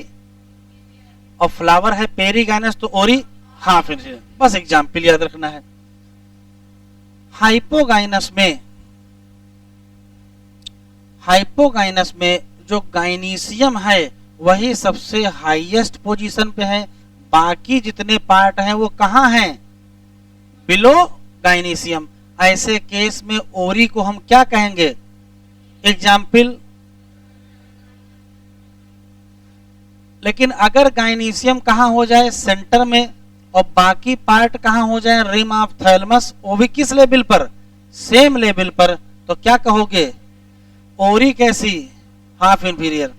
और फ्लावर है पेरीगाइनस तो ओरी। हाँ, फिर बस एग्जाम्पल याद रखना है। हाइपोगाइनस में जो गाइनीशियम है वही सबसे हाईएस्ट पोजीशन पे है, बाकी जितने पार्ट हैं वो कहाँ हैं? Below gynoecium. ऐसे केस में ओरी को हम क्या कहेंगे? एग्जाम्पल। लेकिन अगर गाइनीशियम कहाँ हो जाए? सेंटर में, और बाकी पार्ट कहाँ हो जाए? रिम ऑफ थैलमस, वो भी किस लेवल पर? सेम लेवल पर। तो क्या कहोगे? ओरी कैसी? Half inferior.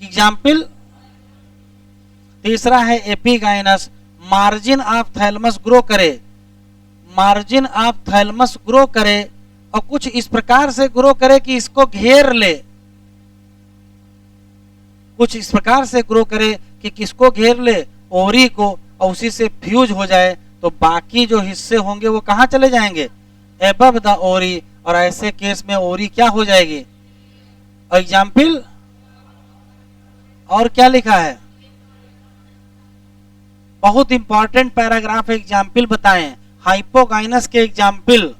एग्जाम्पल। तीसरा है epigynous, margin of thalamus grow करे, मार्जिन ऑफ थैलमस ग्रो करे और कुछ इस प्रकार से ग्रो करे कि इसको घेर ले, कुछ इस प्रकार से ग्रो करे कि किसको घेर ले? ओरी को, और उसी से फ्यूज हो जाए तो बाकी जो हिस्से होंगे वो कहां चले जाएंगे? एबव द ओरी। और ऐसे केस में ओरी क्या हो जाएगी? एग्जाम्पल। और क्या लिखा है? बहुत इंपॉर्टेंट पैराग्राफ, एग्जाम्पल बताएं। हाइपोगाइनस के एग्जाम्पल,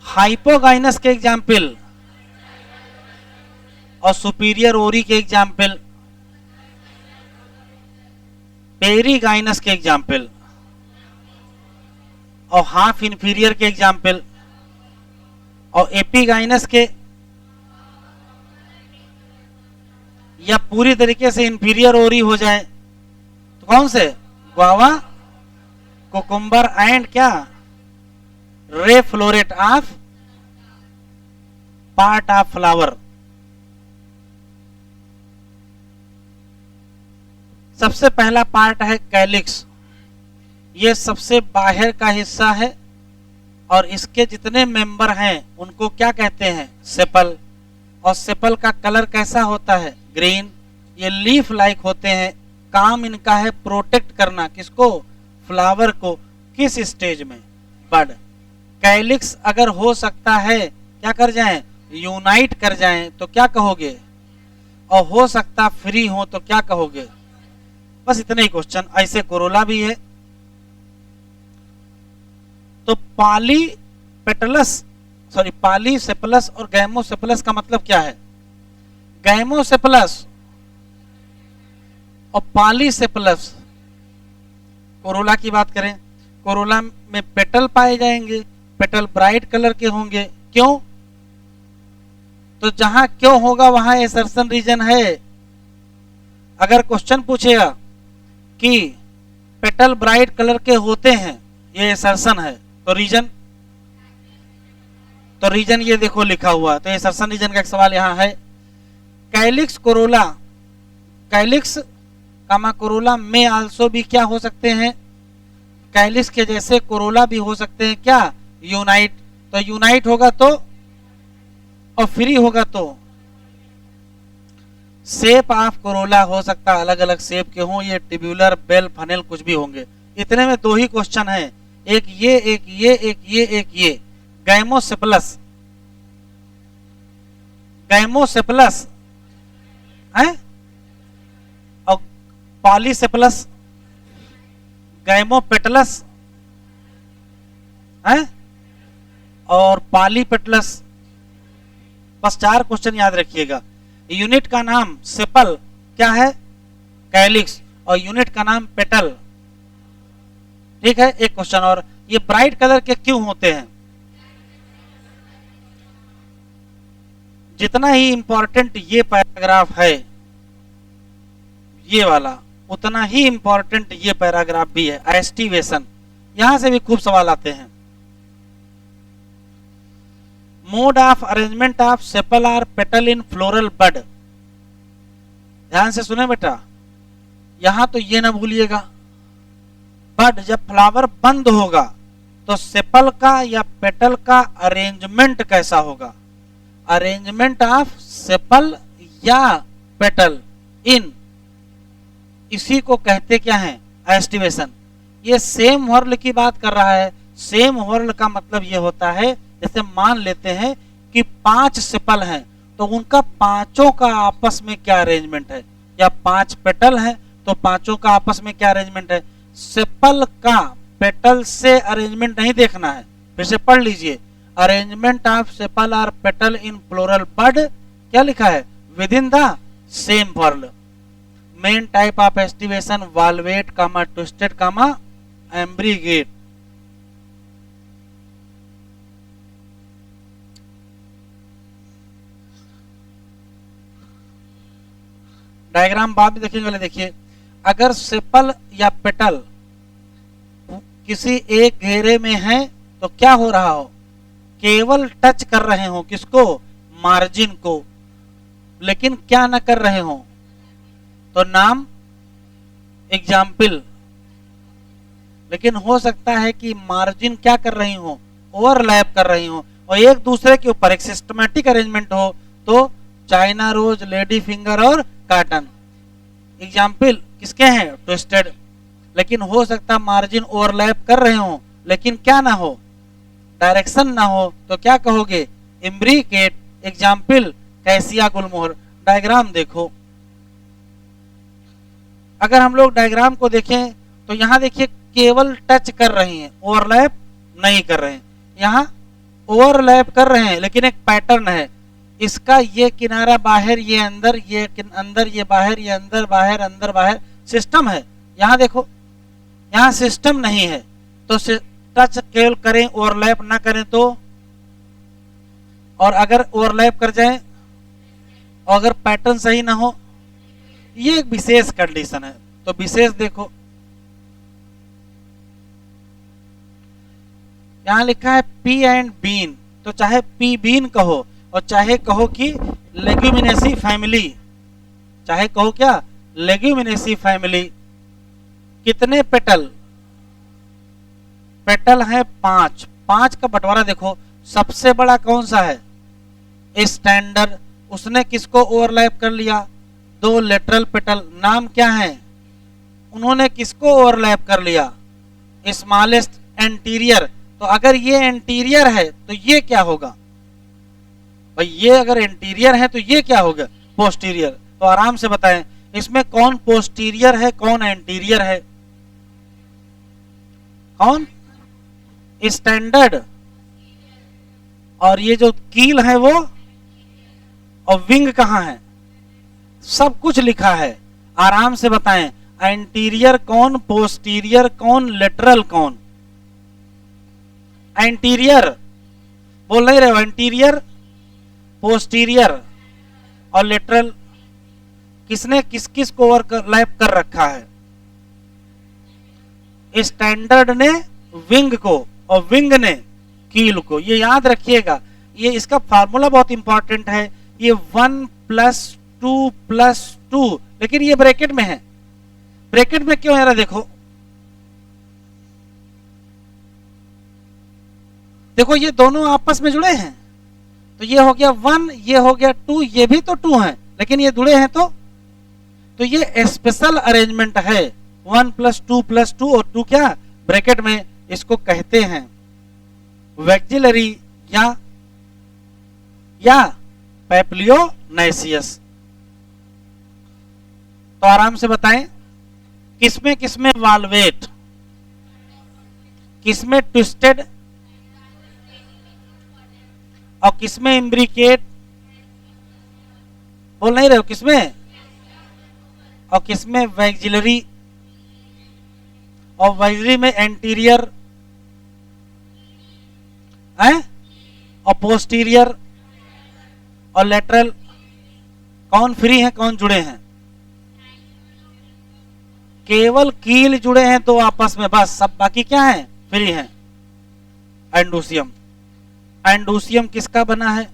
हाइपोगाइनस के एग्जाम्पल, और सुपीरियर ओरी के एग्जाम्पल, पेरीगाइनस के एग्जाम्पल, और हाफ इंफीरियर के एग्जाम्पल, और एपीगाइनस के, या पूरी तरीके से इंफीरियर ओरी हो जाए तो कौन से? ग्वावा, कुकुम्बर एंड क्या? रे flow rate of part of flower. सबसे पहला पार्ट है कैलिक्स, ये सबसे बाहर का हिस्सा है, और इसके जितने मेंबर हैं उनको क्या कहते हैं? सेपल। और सेपल का कलर कैसा होता है? ग्रीन। ये लीफ लाइक होते हैं। काम इनका है प्रोटेक्ट करना, किसको? फ्लावर को। किस स्टेज में? बड। कैलिक्स अगर हो सकता है क्या कर जाएं? यूनाइट कर जाएं तो क्या कहोगे? और हो सकता फ्री हो तो क्या कहोगे? बस इतने ही क्वेश्चन। ऐसे कोरोला भी है। तो पॉलीसेपलस और गैमोसेपलस का मतलब क्या है? गैमोसेपलस और पॉलीसेपलस, कोरोला की बात करें, कोरोला में पेटल पाए जाएंगे, पेटल ब्राइट कलर के होंगे। क्यों? तो जहां क्यों होगा वहां एसर्शन रीजन है। अगर क्वेश्चन पूछेगा कि पेटल ब्राइट कलर के होते हैं, ये एसर्शन है, तो रीजन ये देखो लिखा हुआ, तो एसर्शन रीजन का एक सवाल यहां है। कैलिक्स कोरोला, कैलिक्स कामा कोरोला में आल्सो भी क्या हो सकते हैं? कैलिक्स के जैसे कोरोला भी हो सकते हैं क्या? यूनाइट। तो यूनाइट होगा तो, और फ्री होगा तो शेप ऑफ कोरोला हो सकता है अलग अलग शेप के हों, ये ट्यूबुलर, बेल, फनेल कुछ भी होंगे। इतने में दो ही क्वेश्चन है, एक ये एक ये एक ये एक ये। गैमोसेफलस, गैमोसेफलस है और पॉलीसेफलस, गैमोपेटलस है और पॉलीपेटलस। बस 4 क्वेश्चन याद रखिएगा। यूनिट का नाम सेपल क्या है, कैलिक्स, और यूनिट का नाम पेटल। ठीक है, एक क्वेश्चन और, ये ब्राइट कलर के क्यों होते हैं? जितना ही इंपॉर्टेंट ये पैराग्राफ है ये वाला, उतना ही इंपॉर्टेंट ये पैराग्राफ भी है, एस्टिवेशन। यहां से भी खूब सवाल आते हैं। Mode of arrangement of sepal or petal in floral bud. ध्यान से सुने बेटा, यहां तो ये ना भूलिएगा, बड जब फ्लावर बंद होगा तो सेपल का या पेटल का अरेंजमेंट कैसा होगा? अरेंजमेंट ऑफ सेपल या पेटल इन, इसी को कहते क्या है? एस्टिवेशन। ये सेम वर्ल की बात कर रहा है। सेम वर्ल का मतलब ये होता है, जैसे मान लेते हैं कि 5 सेपल हैं तो उनका पांचों का आपस में क्या अरेंजमेंट है, या 5 पेटल हैं तो पांचों का आपस में क्या अरेंजमेंट है। सेपल का पेटल से अरेंजमेंट नहीं देखना है, फिर से पढ़ लीजिए। Arrangement of sepal or petal in floral bud, क्या लिखा है? With in the same whorl. Main type of aestivation valvate comma twisted comma imbricate. Diagram बाद में देखेंगे, वाले देखिए। अगर सेपल या पेटल किसी एक घेरे में है तो क्या हो रहा हो? केवल टच कर रहे हो किसको? मार्जिन को, लेकिन क्या न कर रहे हो? तो नाम एग्जाम्पल। लेकिन हो सकता है कि मार्जिन क्या कर रही हो? ओवरलैप कर रही हो और एक दूसरे के ऊपर एक सिस्टमैटिक अरेंजमेंट हो, तो चाइना रोज, लेडी फिंगर और काटन एग्जाम्पल किसके हैं? ट्विस्टेड। लेकिन हो सकता मार्जिन ओवरलैप कर रहे हो लेकिन क्या ना हो? डायरेक्शन ना हो, तो क्या कहोगे? इम्ब्रिकेट। एग्जाम्पल कैसिया गुलमोहर। डायग्राम देखो, अगर हम लोग डायग्राम को देखें तो यहां देखिए केवल टच कर रही हैं, ओवरलैप नहीं कर रहे हैं। यहां ओवरलैप कर रहे हैं लेकिन एक पैटर्न है, इसका ये किनारा बाहर, ये अंदर, ये अंदर, ये बाहर, ये अंदर बाहर, अंदर बाहर, सिस्टम है। यहां देखो, यहां सिस्टम नहीं है, तो टच केवल करें, ओवरलैप ना करें तो। और अगर ओवरलैप कर जाए और अगर पैटर्न सही ना हो, ये एक विशेष कंडीशन है। तो विशेष देखो, यहां लिखा है पी एंड बीन, तो चाहे पी बीन कहो और चाहे कहो कि लेग्यूमिनेसी फैमिली, चाहे कहो क्या? Leguminosae family. कितने पेटल? पेटल है 5। 5 का बंटवारा देखो, सबसे बड़ा कौन सा है? स्टैंडर्ड। उसने किसको ओवरलैप कर लिया? 2 लेटरल पेटल। नाम क्या है? उन्होंने किसको ओवरलैप कर लिया? Smallest anterior. तो अगर ये एंटीरियर है तो ये क्या होगा भाई? ये अगर एंटीरियर है तो ये क्या होगा? पोस्टीरियर। तो आराम से बताएं, इसमें कौन पोस्टीरियर है, कौन एंटीरियर है? कौन? स्टैंडर्ड। और ये जो कील है वो, और विंग कहां है? सब कुछ लिखा है, आराम से बताएं। एंटीरियर कौन, पोस्टीरियर कौन, लेटरल कौन? एंटीरियर बोल नहीं रहे हो? एंटीरियर, पोस्टीरियर और लेटरल। किसने किस किस को ओवरलैप कर रखा है? स्टैंडर्ड ने विंग को और विंग ने कील को। ये याद रखिएगा, ये इसका फार्मूला बहुत इंपॉर्टेंट है। ये 1 + 2 + 2, लेकिन ये ब्रैकेट में है। ब्रैकेट में क्यों है जरा देखो, देखो ये दोनों आपस में जुड़े हैं, तो ये हो गया 1, ये हो गया 2, ये भी तो 2 है, लेकिन ये जुड़े हैं तो तो ये स्पेशल अरेंजमेंट है, 1 + 2 + 2 और 2 क्या ब्रैकेट में, इसको कहते हैं वैक्जिलरी या पैप्लियोनाइसियस। तो आराम से बताएं, किसमें किसमें वाल्वेट, किसमें ट्विस्टेड और किसमें इम्ब्रिकेट, बोल नहीं रहे हो, किसमें, और किसमें वैक्जिलरी, और वैक्जिलरी में एंटीरियर है और पोस्टीरियर और लेटरल। कौन फ्री है कौन जुड़े हैं, केवल कील जुड़े हैं तो आपस में, बस सब बाकी क्या है फ्री है। एंडोसियम, एंडोसियम किसका बना है,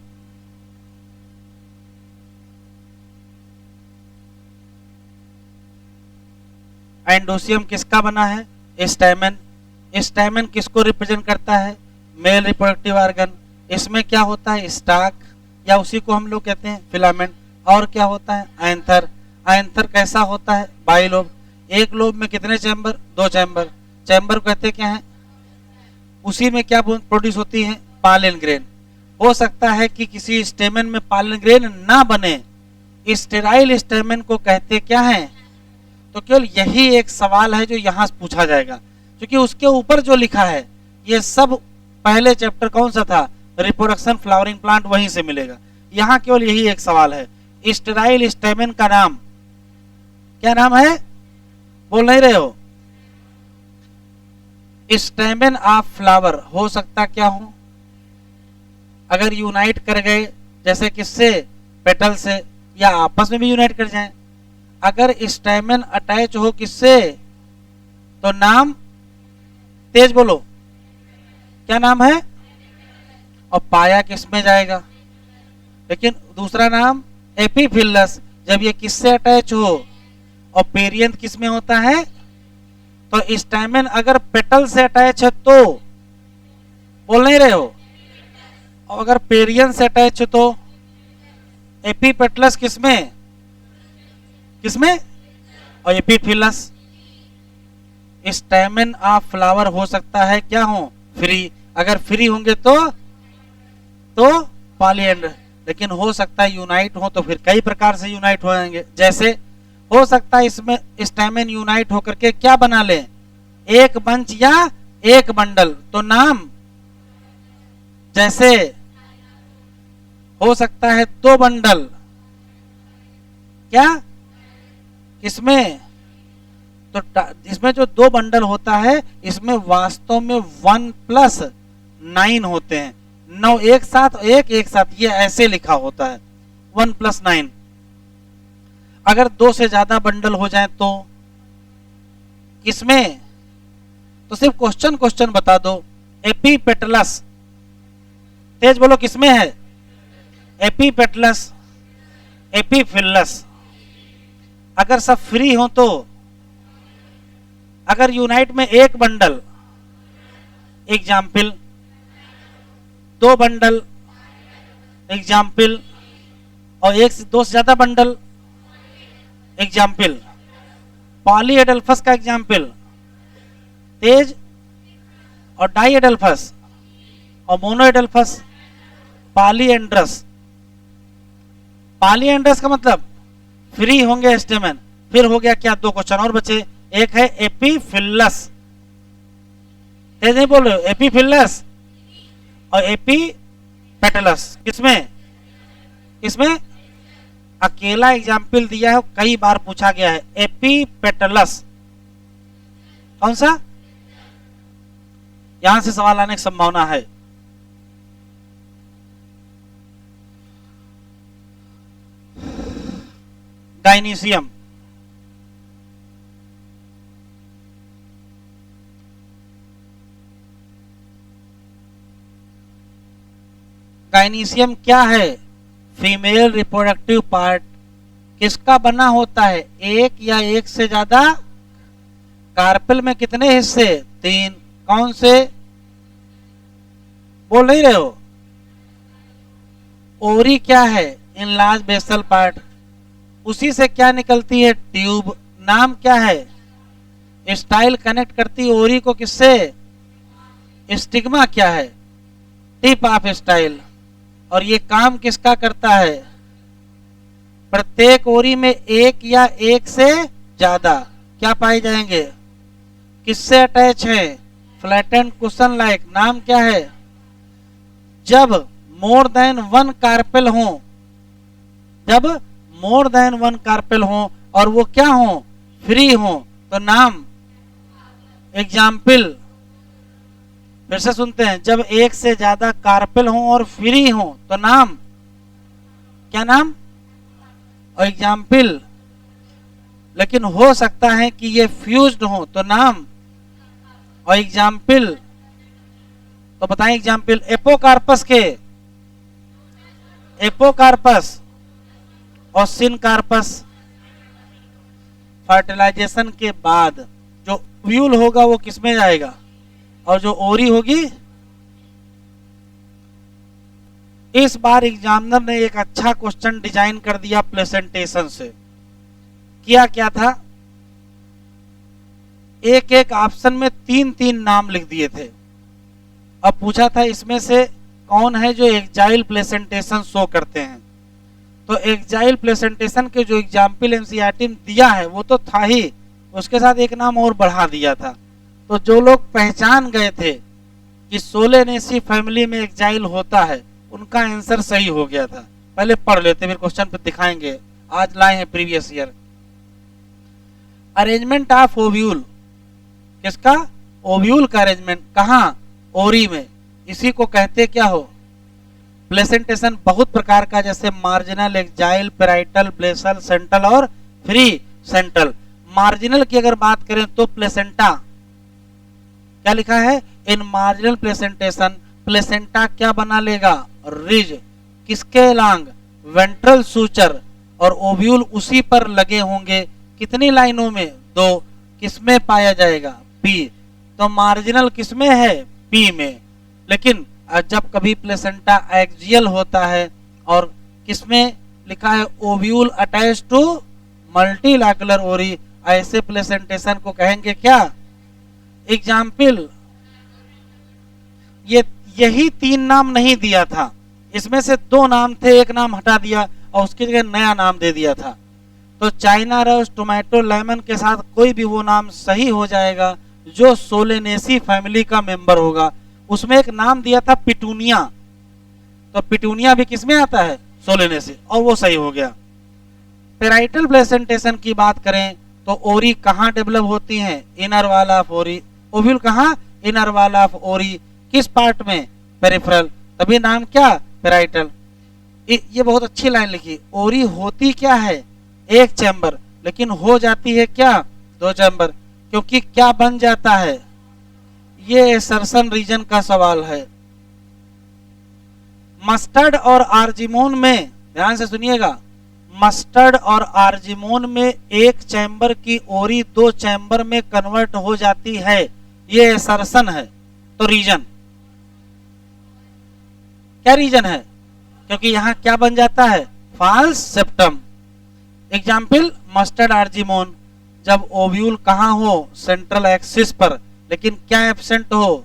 एंडोसियम किसका बना है, स्टैमेन। स्टैमेन किसको रिप्रेजेंट करता है, मेल रिप्रोडक्टिव ऑर्गन। इसमें क्या होता है स्टाक, या उसी को हम लोग कहते हैं फिलामेंट। और क्या होता है एंथर। एंथर कैसा होता है बाइलोब। एक लोब में कितने चैम्बर, 2 चैम्बर। चैम्बर कहते क्या है, उसी में क्या प्रोड्यूस होती है पॉलन ग्रेन। हो सकता है कि किसी स्टेमन में पॉलन ग्रेन ना बने, स्टेराइल स्टेमन को कहते क्या है। तो केवल यही एक सवाल है जो यहाँ पूछा जाएगा, क्योंकि उसके ऊपर जो लिखा है ये सब पहले चैप्टर कौन सा था, रिप्रोडक्शन फ्लावरिंग प्लांट, वहीं से मिलेगा। यहाँ केवल यही एक सवाल है, स्टेराइल स्टेमन का नाम क्या नाम है, बोल नहीं रहे हो। स्टेमन ऑफ फ्लावर हो सकता क्या हो, अगर यूनाइट कर गए, जैसे किससे, पेटल से, या आपस में भी यूनाइट कर जाएं। अगर स्टेमन अटैच हो किससे, तो नाम तेज बोलो, क्या नाम है, और पाया किसमें जाएगा, लेकिन दूसरा नाम एपीफिलस। जब ये किससे अटैच हो, और पेरियंथ किसमें होता है, तो स्टेमन अगर पेटल से अटैच है तो, बोल नहीं रहे हो, और अगर पेरियन से अटैच हो तो एपीपेटलस किसमें, किसमें, और एपीफिलस। स्टेमन ऑफ फ्लावर हो सकता है क्या हो, फ्री। अगर फ्री होंगे तो पॉलीएंड्रस, लेकिन हो सकता है यूनाइट हो, तो फिर कई प्रकार से यूनाइट हो जाएंगे। जैसे हो सकता है इसमें स्टेमन यूनाइट होकर के क्या बना ले, एक बंच या एक बंडल, तो नाम, जैसे हो सकता है 2 बंडल, क्या किसमें, तो इसमें जो 2 बंडल होता है, इसमें वास्तव में 1 + 9 होते हैं। 9 एक साथ, एक साथ, ये ऐसे लिखा होता है 1 + 9। अगर 2 से ज्यादा बंडल हो जाए तो किसमें, तो सिर्फ क्वेश्चन बता दो। एपीपेटलस, तेज बोलो किसमें है, एपीपेटलस, एपीफिलस। अगर सब फ्री हो तो, अगर यूनाइट में एक बंडल, एग्जाम्पल 2 बंडल, एग्जाम्पल, और 1 से 2 से ज्यादा बंडल, एग्जाम्पल। पॉलीएडल्फस का एग्जाम्पल तेज, और डाईएडल्फस, और मोनोएडल्फस, पॉलीएंड्रस। पॉलीएंड्रस का मतलब फ्री होंगे स्टेमन। फिर हो गया क्या, 2 क्वेश्चन और बचे। एक है एपीफिलस, तेज नहीं बोल रहे हो, एपीफिलस और एपीपेटलस। किसमें, किसमें, अकेला एग्जाम्पल दिया है, कई बार पूछा गया है, एपीपेटलस। कौन सा, यहां से सवाल आने की संभावना है। गाइनीशियम, गाइनीशियम क्या है, फीमेल रिप्रोडक्टिव पार्ट। किसका बना होता है, एक या एक से ज्यादा, कार्पेल में कितने हिस्से, 3। कौन से, बोल नहीं रहे हो। ओरी क्या है, इनलार्ज बेसल पार्ट। उसी से क्या निकलती है? ट्यूब। नाम क्या है? स्टाइल कनेक्ट करती ओरी को किससे? स्टिग्मा क्या है? Tip of style. और ये काम किसका करता है? प्रत्येक ओरी में एक या एक से ज्यादा क्या पाए जाएंगे? किससे अटैच है? Flattened cushion like. नाम क्या है? जब मोर देन वन कार्पेल हो, जब मोर देन वन कार्पेल हो और वो क्या हो? फ्री हो, तो नाम? एग्जाम्पल। फिर से सुनते हैं, जब एक से ज्यादा कार्पेल हो और फ्री हो तो नाम? क्या नाम? और एग्जाम्पल। लेकिन हो सकता है कि ये फ्यूज्ड हो तो नाम? और एग्जाम्पल। तो बताएं एग्जाम्पल। एपोकार्पस के, एपोकार्पस और सिनकार्पस। फर्टिलाइजेशन के बाद जो ओव्यूल होगा वो किसमें जाएगा? और जो ओरी होगी। इस बार एग्जामिनर ने एक अच्छा क्वेश्चन डिजाइन कर दिया प्रेजेंटेशन से। किया क्या था? एक एक ऑप्शन में तीन तीन नाम लिख दिए थे। अब पूछा था इसमें से कौन है जो एग्जाइल प्रेजेंटेशन शो करते हैं। तो एग्जाइल प्रेजेंटेशन के जो एग्जाम्पल एनसीईआरटी में दिया है वो तो था ही, उसके साथ एक नाम और बढ़ा दिया था। तो जो लोग पहचान गए थे कि सोलेनेसी फैमिली में एग्जाइल होता है, उनका आंसर सही हो गया था। पहले पढ़ लेते, फिर क्वेश्चन पे दिखाएंगे। आज लाए हैं previous year. Arrangement of ovule. किसका? ओव्यूल का अरेंजमेंट। कहां? ओरी में। इसी को कहते क्या हो? प्लेसेंटेशन। बहुत प्रकार का, जैसे मार्जिनल, एक्जाइल, पेराइटल, ब्लेसल, सेंट्रल और फ्री सेंट्रल। मार्जिनल की अगर बात करें तो प्लेसेंटा। क्या लिखा है? इन मार्जिनल प्लेसेंटेशन प्लेसेंटा क्या बना लेगा? रिज। किसके लॉन्ग? Ventral suture. और ओव्यूल उसी पर लगे होंगे। कितनी लाइनों में? 2। किसमें पाया जाएगा? पी। तो मार्जिनल किसमें है? पी में। लेकिन जब कभी प्लेसेंटा एक्सियल होता है और किसमें लिखा है? ओव्यूल अटैच टू मल्टीलैकुलर ओरी, ऐसे प्लेसेंटेशन को कहेंगे क्या? एग्जाम्पल। ये यही 3 नाम नहीं दिया था, इसमें से 2 नाम थे, एक नाम हटा दिया और उसकी जगह नया नाम दे दिया था। तो चाइना रोज, टोमेटो, लेमन के साथ कोई भी वो नाम सही हो जाएगा जो सोलेनेसी फैमिली का मेंबर होगा। उसमें एक नाम दिया था पिटूनिया, तो पिटूनिया भी किसमें आता है? सोलेनेसी, और वो सही हो गया। पेराइटल प्लेसेंटेशन की बात करें तो ओरी कहाँ डेवलप होती हैं? इनर वाल ऑफ ओरी। ओव्यूल कहाँ? इनर वाल ऑफ ओरी। किस पार्ट में? पेरिफेरल। तभी नाम क्या? पेराइटल। ये बहुत अच्छी लाइन लिखी। ओरी होती क्या है? एक चैम्बर, लेकिन हो जाती है क्या? 2 चैम्बर। क्योंकि क्या बन जाता है? ये सर्सन रीजन का सवाल है। मस्टर्ड और आर्जिमोन में, ध्यान से सुनिएगा, मस्टर्ड और आर्जिमोन में एक चैम्बर की ओरी 2 चैम्बर में कन्वर्ट हो जाती है। ये सर्सन है। तो रीजन क्या? रीजन है, क्योंकि यहां क्या बन जाता है? False septum. Example, mustard argemone. जब ओव्यूल कहां हो? सेंट्रल एक्सिस पर, लेकिन क्या एब्सेंट हो?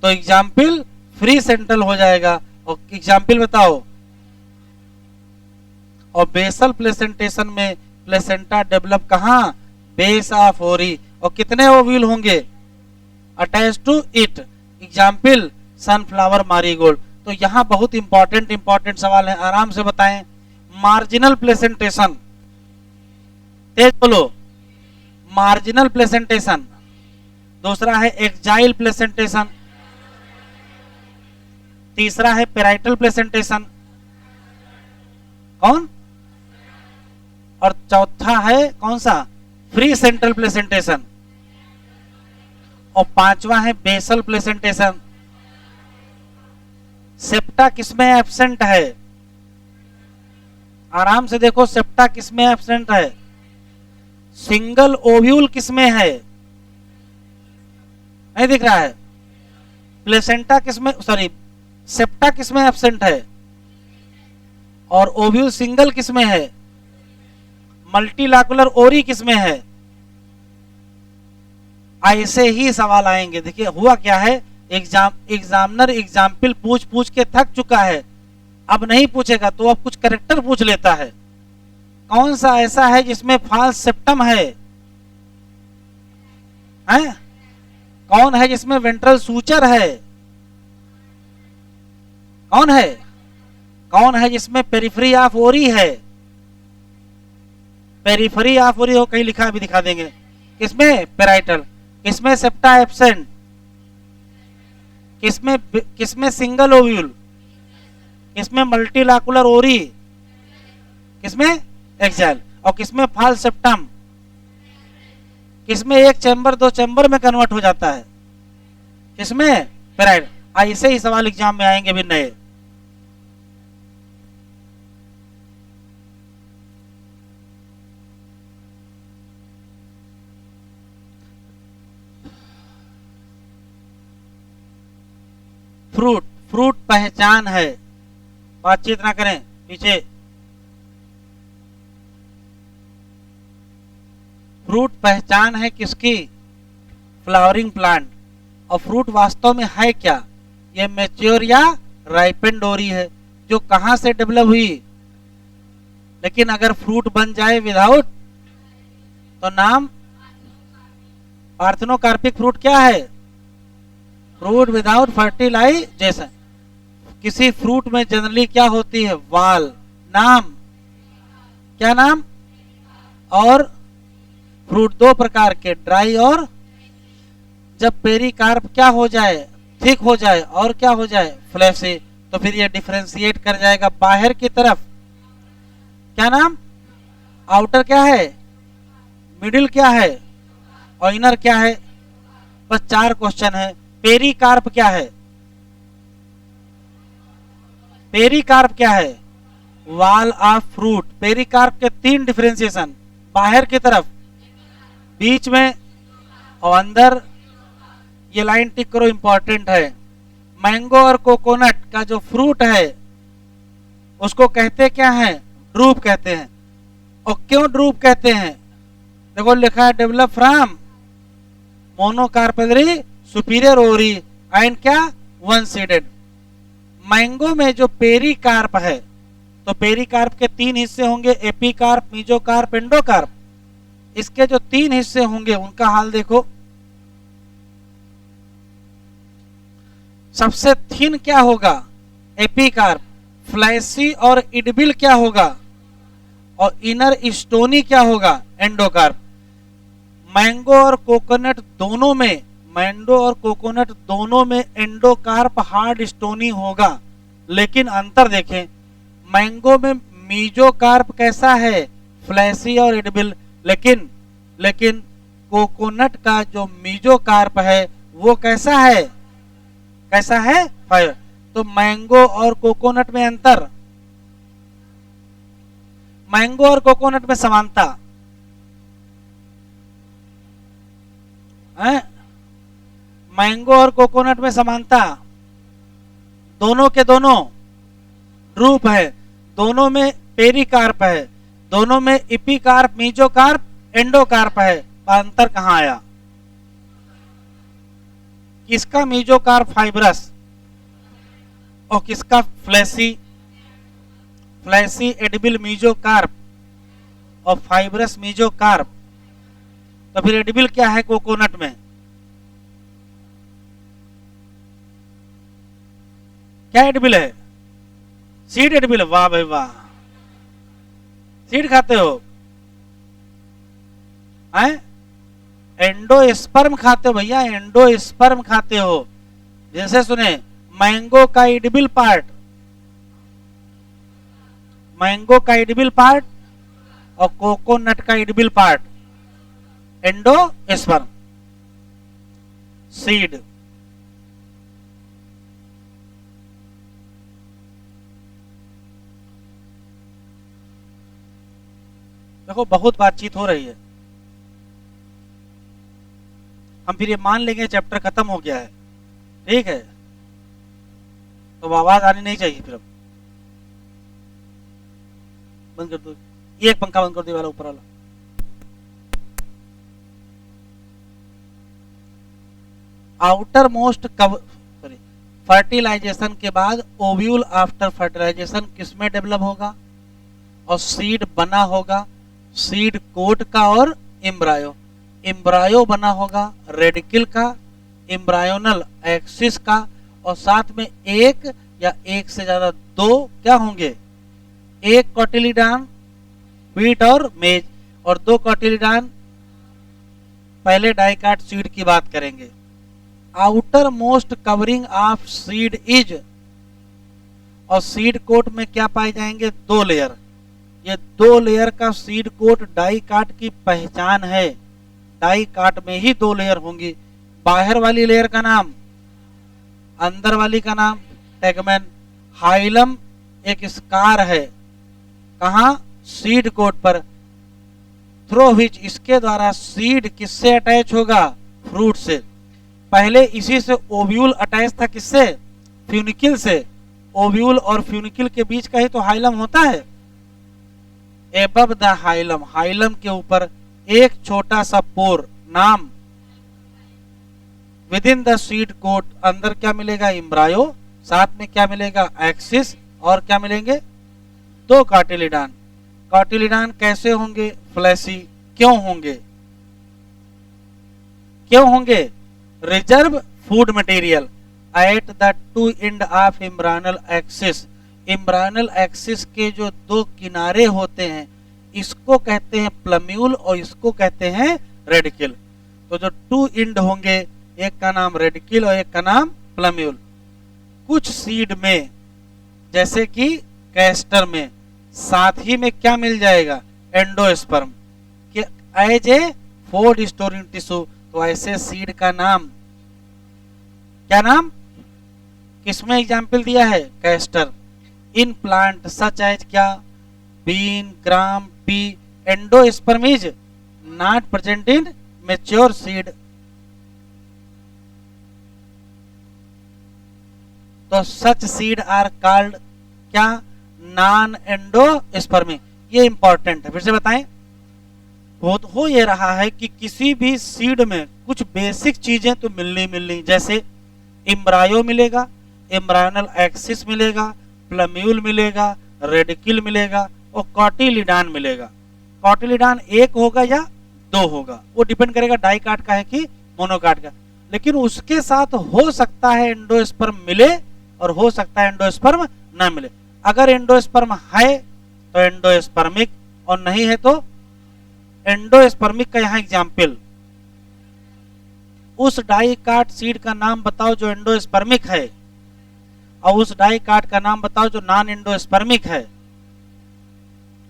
तो एग्जाम्पल फ्री सेंट्रल हो जाएगा। और एग्जाम्पल बताओ। और बेसल प्लेसेंटेशन में प्लेसेंटा डेवलप कहां? Base of ovary. और कितने ओव्यूल होंगे? Attach to it. Example sunflower, marigold. तो यहां बहुत इंपॉर्टेंट सवाल है, आराम से बताएं। मार्जिनल प्लेसेंटेशन, तेज बोलो। Marginal placentation. दूसरा है एक्जाइल प्लेसेंटेशन। तीसरा है पेराइटल प्लेसेंटेशन। कौन? और चौथा है कौन सा? Free central placentation. और 5वां है बेसल प्लेसेंटेशन। सेप्टा किसमें एब्सेंट है? आराम से देखो, सेप्टा किसमें एब्सेंट है? सिंगल ओव्यूल किसमें है? नहीं दिख रहा है? प्लेसेंटा किसमें, सॉरी, सेप्टा किसमें एब्सेंट है? और ओव्यूल सिंगल किसमें है? मल्टीलैकुलर ओरी किसमें है? ऐसे ही सवाल आएंगे। देखिए हुआ क्या है, एग्जामिनर एग्जाम्पल पूछ पूछ के थक चुका है, अब नहीं पूछेगा तो अब कुछ करेक्टर पूछ लेता है। कौन सा ऐसा है जिसमें फाल्स सेप्टम है? हैं? कौन है जिसमें वेंट्रल सूचर है? कौन है? कौन है जिसमें पेरिफेरी ऑफ ओरी है? पेरिफेरी ऑफ ओरी हो, कहीं लिखा अभी दिखा देंगे। किसमें? पेराइटल। किसमें? Septa absent. किसमें सिंगल ओव्यूल? किसमें मल्टीलैकुलर ओरी? किसमें? एक्साइल। और किसमें फाल्स सेप्टम? किसमें एक चैम्बर दो चैम्बर में कन्वर्ट हो जाता है? किसमें? पेराइट। ऐसे ही सवाल एग्जाम में आएंगे भी नए। फ्रूट, फ्रूट पहचान है, बातचीत ना करें पीछे। फ्रूट पहचान है किसकी? Flowering plant. और फ्रूट वास्तव में है क्या? ये मैच्योर या राइपेंड ओरी है जो कहां से डेवलप हुई। लेकिन अगर फ्रूट बन जाए विदाउट, तो नाम पार्थेनोकार्पिक फ्रूट क्या है? Fruit without fertilization. किसी फ्रूट में जनरली क्या होती है? वाल। नाम क्या? नाम। और फ्रूट दो प्रकार के, ड्राई और, जब पेरिकार्प क्या हो जाए? थिक हो जाए और क्या हो जाए? फ्लैशी। तो फिर ये डिफरेंशिएट कर जाएगा बाहर की तरफ। क्या नाम? आउटर क्या है? मिडिल क्या है? और इनर क्या है? बस 4 क्वेश्चन है। पेरिकार्प क्या है? पेरिकार्प क्या है? Wall of fruit. पेरिकार्प के 3 डिफरेंशिएशन, बाहर की तरफ, बीच में और अंदर। ये लाइन टिक करो, इंपॉर्टेंट है। मैंगो और कोकोनट का जो फ्रूट है उसको कहते क्या है? ड्रूप कहते हैं। और क्यों ड्रूप कहते हैं? देखो लिखा है डेवलप फ्रॉम मोनोकार्पेलरी सुपीरियर ओरी एंड क्या? One seeded. मैंगो में जो पेरिकार्प है, तो पेरिकार्प के 3 हिस्से होंगे, एपिकार्प, मीजोकार्प, एंडोकार्प। इसके जो 3 हिस्से होंगे उनका हाल देखो। सबसे थिन क्या होगा? एपिकार्प। फ्लैशी और इडबिल क्या होगा? और इनर स्टोनी क्या होगा? एंडोकार्प। मैंगो और कोकोनट दोनों में, मैंगो और कोकोनट दोनों में एंडोकार्प हार्ड स्टोनी होगा। लेकिन अंतर देखें, मैंगो में मीजोकार्प कैसा है? फ्लैशी और एडिबल। लेकिन कोकोनट का जो मीजोकार्प है वो कैसा है? कैसा है? फाइबर। तो मैंगो और कोकोनट में अंतर, मैंगो और कोकोनट में समानता है? मैंगो और कोकोनट में समानता, दोनों के दोनों ड्रूप है, दोनों में पेरिकार्प है, दोनों में इपिकार्प, मीजोकार्प, एंडोकार्प है। अंतर कहां आया? किसका मीजोकार्प फाइब्रस और किसका फ्लैशी? फ्लैशी एडिबल मीजोकार्प और फाइब्रस मीजोकार्प। तो फिर एडिबल क्या है कोकोनट में? क्या एडिबल है? Seed edible. वाह भाई वाह, सीड खाते हो? हैं? एंडोस्पर्म खाते हो भैया, एंडोस्पर्म खाते हो। जैसे सुने, मैंगो का एडिबल पार्ट, मैंगो का एडिबल पार्ट और कोकोनट का एडिबल पार्ट एंडोस्पर्म, सीड। देखो बहुत बातचीत हो रही है, हम फिर ये मान लेंगे चैप्टर खत्म हो गया है, ठीक है? तो आवाज आनी नहीं चाहिए, फिर अब बंद कर दो। ये एक पंखा बंद कर दिया वाला ऊपर वाला। आउटर मोस्ट सॉरी फर्टिलाइजेशन के बाद ओव्यूल आफ्टर फर्टिलाइजेशन किसमें डेवलप होगा? और सीड बना होगा सीड कोट का और एम्ब्रायो। एम्ब्रायो बना होगा रेडिकल का, एम्ब्रायोनल एक्सिस का, और साथ में एक या एक से ज्यादा दो क्या होंगे? एक कॉटिलिडान व्हीट और मेज, और दो कॉटिलिडान। पहले डाइकाट सीड की बात करेंगे। Outer most covering of seed is, और सीड कोट में क्या पाए जाएंगे? दो लेयर। ये दो लेयर का सीड कोट डाइकाट की पहचान है। डाइकाट में ही दो लेयर होंगी। बाहर वाली लेयर का नाम, अंदर वाली का नाम टेगमेन। हाइलम एक स्कार है, कहा? सीड कोट पर। थ्रो विच, इसके द्वारा सीड किससे अटैच होगा? फ्रूट से। पहले इसी से ओव्यूल अटैच था, किससे? फ्यूनिकिल से। ओव्यूल और फ्यूनिकिल के बीच का ही तो हाइलम होता है। एबव द हाइलम, हाइलम के ऊपर एक छोटा सा पोर, नाम with in the seed coat. अंदर क्या मिलेगा? एम्ब्रायो, साथ में क्या मिलेगा? एक्सिस, और क्या मिलेंगे? दो कार्टिलिडान। कार्टिलिडान कैसे होंगे? फ्लैशी। क्यों होंगे? क्यों होंगे? Reserve food material at the two end of embryonal axis. Embryonal axis के जो दो किनारे होते हैं इसको कहते हैं प्लम्यूल और इसको कहते हैं रेडिकल। तो जो टू एंड होंगे, एक का नाम रेडिकल और एक का नाम प्लम्यूल। कुछ सीड में जैसे कि कैस्टर में साथ ही में क्या मिल जाएगा? एंडोस्पर्म कि as a food storing tissue. तो ऐसे सीड का नाम क्या नाम? किसमें एग्जाम्पल दिया है? Castor. In plant such as क्या? Bean, gram, pea. Endosperm is not present in mature seed. तो सच सीड आर कॉल्ड क्या? Non endospermic. ये इंपॉर्टेंट है, फिर से बताएं। हो ये रहा है कि किसी भी सीड में कुछ बेसिक चीजें तो मिलनी, जैसे एम्ब्रायो मिलेगा, एम्ब्रायोनल एक्सिस मिलेगा, प्लम्यूल मिलेगा, रेडिकल मिलेगा और कॉटिलिडान मिलेगा। कॉटिलिडान एक होगा या दो होगा, वो डिपेंड करेगा डाइकाट का है कि मोनोकाट का। लेकिन उसके साथ हो सकता है एंडोस्पर्म मिले और हो सकता है एंडोस्पर्म ना मिले। अगर एंडोस्पर्म है तो एंडोस्पर्मिक, और नहीं है तो एंडोस्पर्मिक का यहाँ एग्जाम्पल। उस डाइकाट सीड का नाम बताओ जो एंडोस्पर्मिक है, और उस डाइकाट का नाम बताओ जो नॉन एंडोस्पर्मिक है।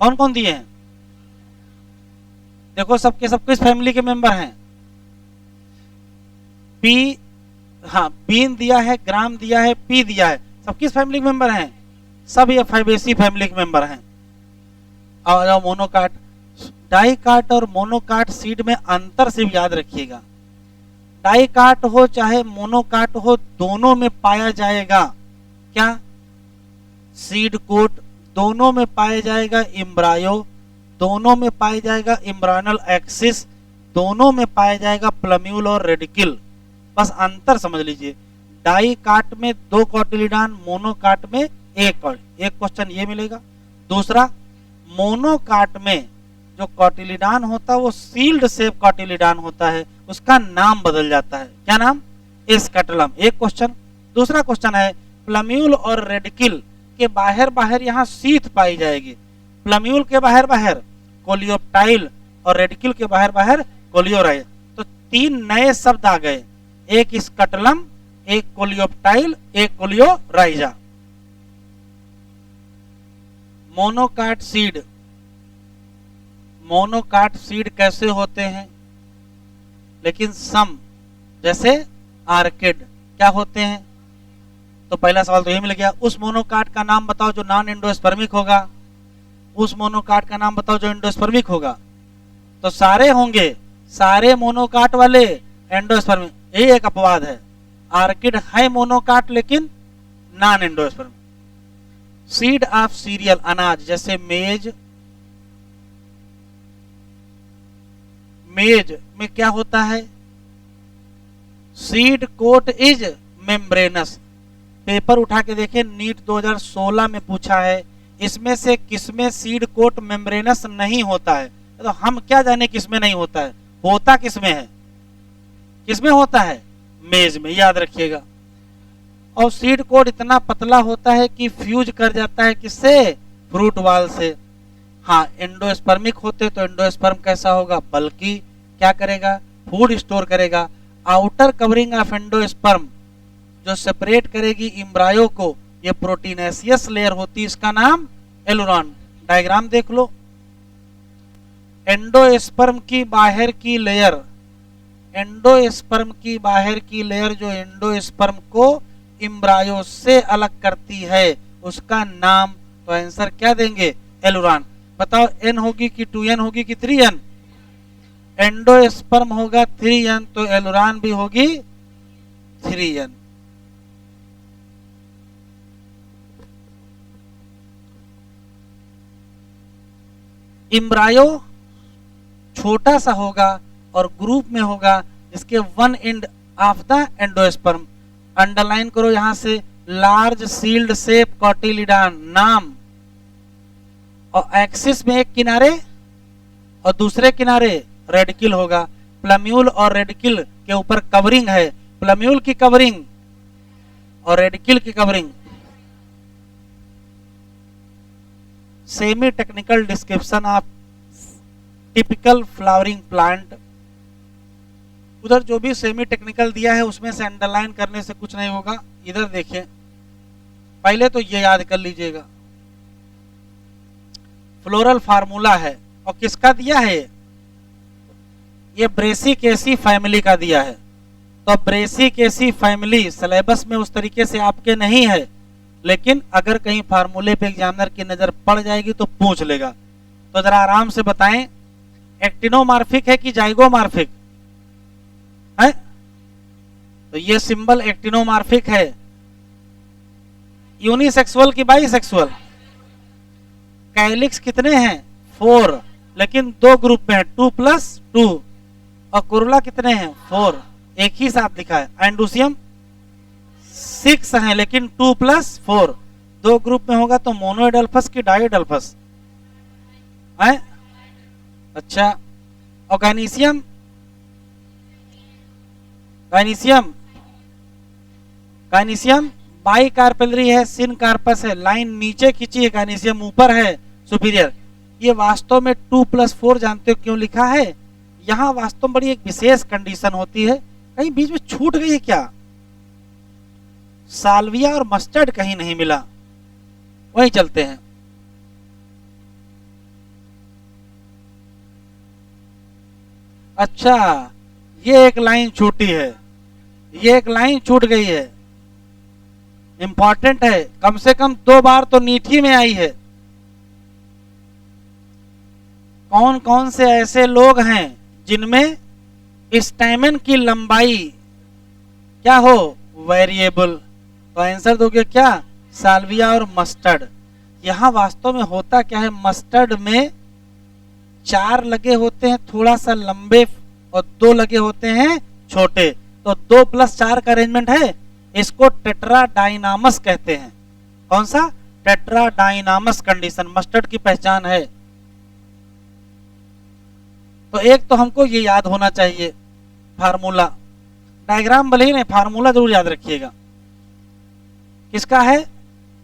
कौन कौन दिए हैं? देखो सबके सब किस फैमिली के मेंबर हैं? पी, हाँ बीन दिया है, ग्राम दिया है, पी दिया है, सब किस फैमिली के मेंबर हैं? सब ये फाइबेसी फैमिली के मेंबर हैं। और मोनोकाट, डाइकाट और मोनोकाट सीड में अंतर सिर्फ याद रखिएगा। डाइकाट हो चाहे मोनोकाट हो, दोनों में पाया जाएगा क्या? सीड कोट, दोनों में पाया जाएगा एम्ब्रायो, दोनों में पाया जाएगा एम्ब्रायनल एक्सिस, दोनों में पाया जाएगा प्लम्यूल और रेडिकल। बस अंतर समझ लीजिए, डाइकाट में दो कॉटिलिडान, मोनोकाट में एक क्वेश्चन ये मिलेगा। दूसरा, मोनोकाट में जो कॉटिलिडान होता है वो सील्ड शेप कॉटिलिडान होता है, उसका नाम बदल जाता है। क्या नाम? एस्केटलम। एक क्वेश्चन। दूसरा क्वेश्चन है, प्लम्यूल और रेडिकल के बाहर बाहर यहाँ सीथ पाई जाएगी। प्लम्यूल के बाहर बाहर कोलियोप्टाइल और रेडिकल के बाहर बाहर कोलियोराइल। तो तीन नए शब्द आ गए, एक स्कटलम, एक कोलियोप्टाइल, एक coleorhiza. Monocot seed, monocot seed कैसे होते हैं? लेकिन सम जैसे आर्किड क्या होते हैं? तो पहला सवाल तो ये मिल गया। उस मोनोकाट का नाम बताओ जो नॉन एंडोस्पर्मिक होगा, उस मोनोकाट का नाम बताओ जो एंडोस्पर्मिक होगा। तो सारे होंगे, सारे मोनोकाट वाले एंडोस्पर्मिक, यही एक अपवाद है। आर्किड है मोनोकाट लेकिन non endospermic. Seed of cereal, अनाज जैसे मेज, मेज में क्या होता है? Seed coat is membranous. Paper उठा के देखें, नीट 2016 में पूछा है, इसमें से किसमें सीड कोट मेम्ब्रेनस नहीं होता है? तो हम क्या जाने किसमें नहीं होता है, होता किसमें है? किसमें होता है? मेज में, याद रखिएगा। और सीड कोट इतना पतला होता है कि फ्यूज कर जाता है किससे? फ्रूट वाल से। हाँ, एंडोस्पर्मिक होते तो एंडोस्पर्म कैसा होगा? बल्कि क्या करेगा? फूड स्टोर करेगा। आउटर कवरिंग ऑफ एंडोस्पर्म जो सेपरेट करेगी इम्ब्रायो को, ये प्रोटीनेशियस लेयर होती है, इसका नाम एलुरॉन। डायग्राम देख लो। एंडोस्पर्म की बाहर की लेयर, एंडोस्पर्म की बाहर की लेयर जो एंडोस्पर्म को इम्ब्रायो से अलग करती है, उसका नाम, तो आंसर क्या देंगे? एलुरॉन। बताओ एन होगी कि 2n होगी कि 3n? एंडोस्पर्म होगा 3n, तो एलुरॉन भी होगी 3n। इम्ब्रायो छोटा सा होगा और ग्रुप में होगा, इसके one end of the endosperm. Underline करो यहां से, लार्ज सील्ड शेप कॉटिलिडॉन नाम। और एक्सिस में एक किनारे और दूसरे किनारे रेडिकल होगा। प्लम्यूल और रेडिकल के ऊपर कवरिंग है, प्लम्यूल की कवरिंग और रेडिकल की covering. Semi technical description of typical flowering plant. उधर जो भी सेमी टेक्निकल दिया है उसमें से अंडरलाइन करने से कुछ नहीं होगा। इधर देखिए, पहले तो ये याद कर लीजिएगा, फ्लोरल फार्मूला है और किसका दिया है? ये ब्रेसिकेसी फैमिली का दिया है। तो ब्रेसिकेसी फैमिली सिलेबस में उस तरीके से आपके नहीं है, लेकिन अगर कहीं फार्मूले पे एग्जामिनर की नजर पड़ जाएगी तो पूछ लेगा। तो जरा आराम से बताएं, एक्टिनोमार्फिक है कि जाइगोमार्फिक है? तो ये सिंबल एक्टिनोमार्फिक है। यूनिसेक्सुअल की बाइसेक्सुअल? कैलिक्स कितने हैं? 4, लेकिन दो ग्रुप में है, 2+2। और कुरुला कितने हैं? 4, एक ही साथ लिखा है। एंडोसियम 6 है, लेकिन 2+4 दो ग्रुप में होगा, तो मोनोएडल्फस की डायोडल्फस है? अच्छा। और gynoecium, gynoecium, gynoecium by carpellary है, सिन कार्पस है, लाइन नीचे खींची है, गाइनीशियम ऊपर है, सुपीरियर। ये वास्तव में 2+4 जानते हो क्यों लिखा है? यहाँ वास्तव में बड़ी एक विशेष कंडीशन होती है, कहीं बीच में छूट गई है क्या? साल्विया और मस्टर्ड कहीं नहीं मिला, वहीं चलते हैं। अच्छा, ये एक लाइन छूटी है, ये एक लाइन छूट गई है, इंपॉर्टेंट है, कम से कम 2 बार तो नीट ही में आई है। कौन कौन से ऐसे लोग हैं जिनमें स्टैमेन की लंबाई क्या हो? वेरिएबल। तो आंसर दोगे क्या? साल्विया और मस्टर्ड। यहां वास्तव में होता क्या है, मस्टर्ड में 4 लगे होते हैं थोड़ा सा लंबे और 2 लगे होते हैं छोटे, तो 2+4 का अरेंजमेंट है। इसको टेट्राडाइनामस कहते हैं। कौन सा? टेट्राडाइनामस कंडीशन मस्टर्ड की पहचान है। तो एक तो हमको ये याद होना चाहिए फार्मूला, डायग्राम भले ही नहीं, फार्मूला जरूर याद रखिएगा। किसका है?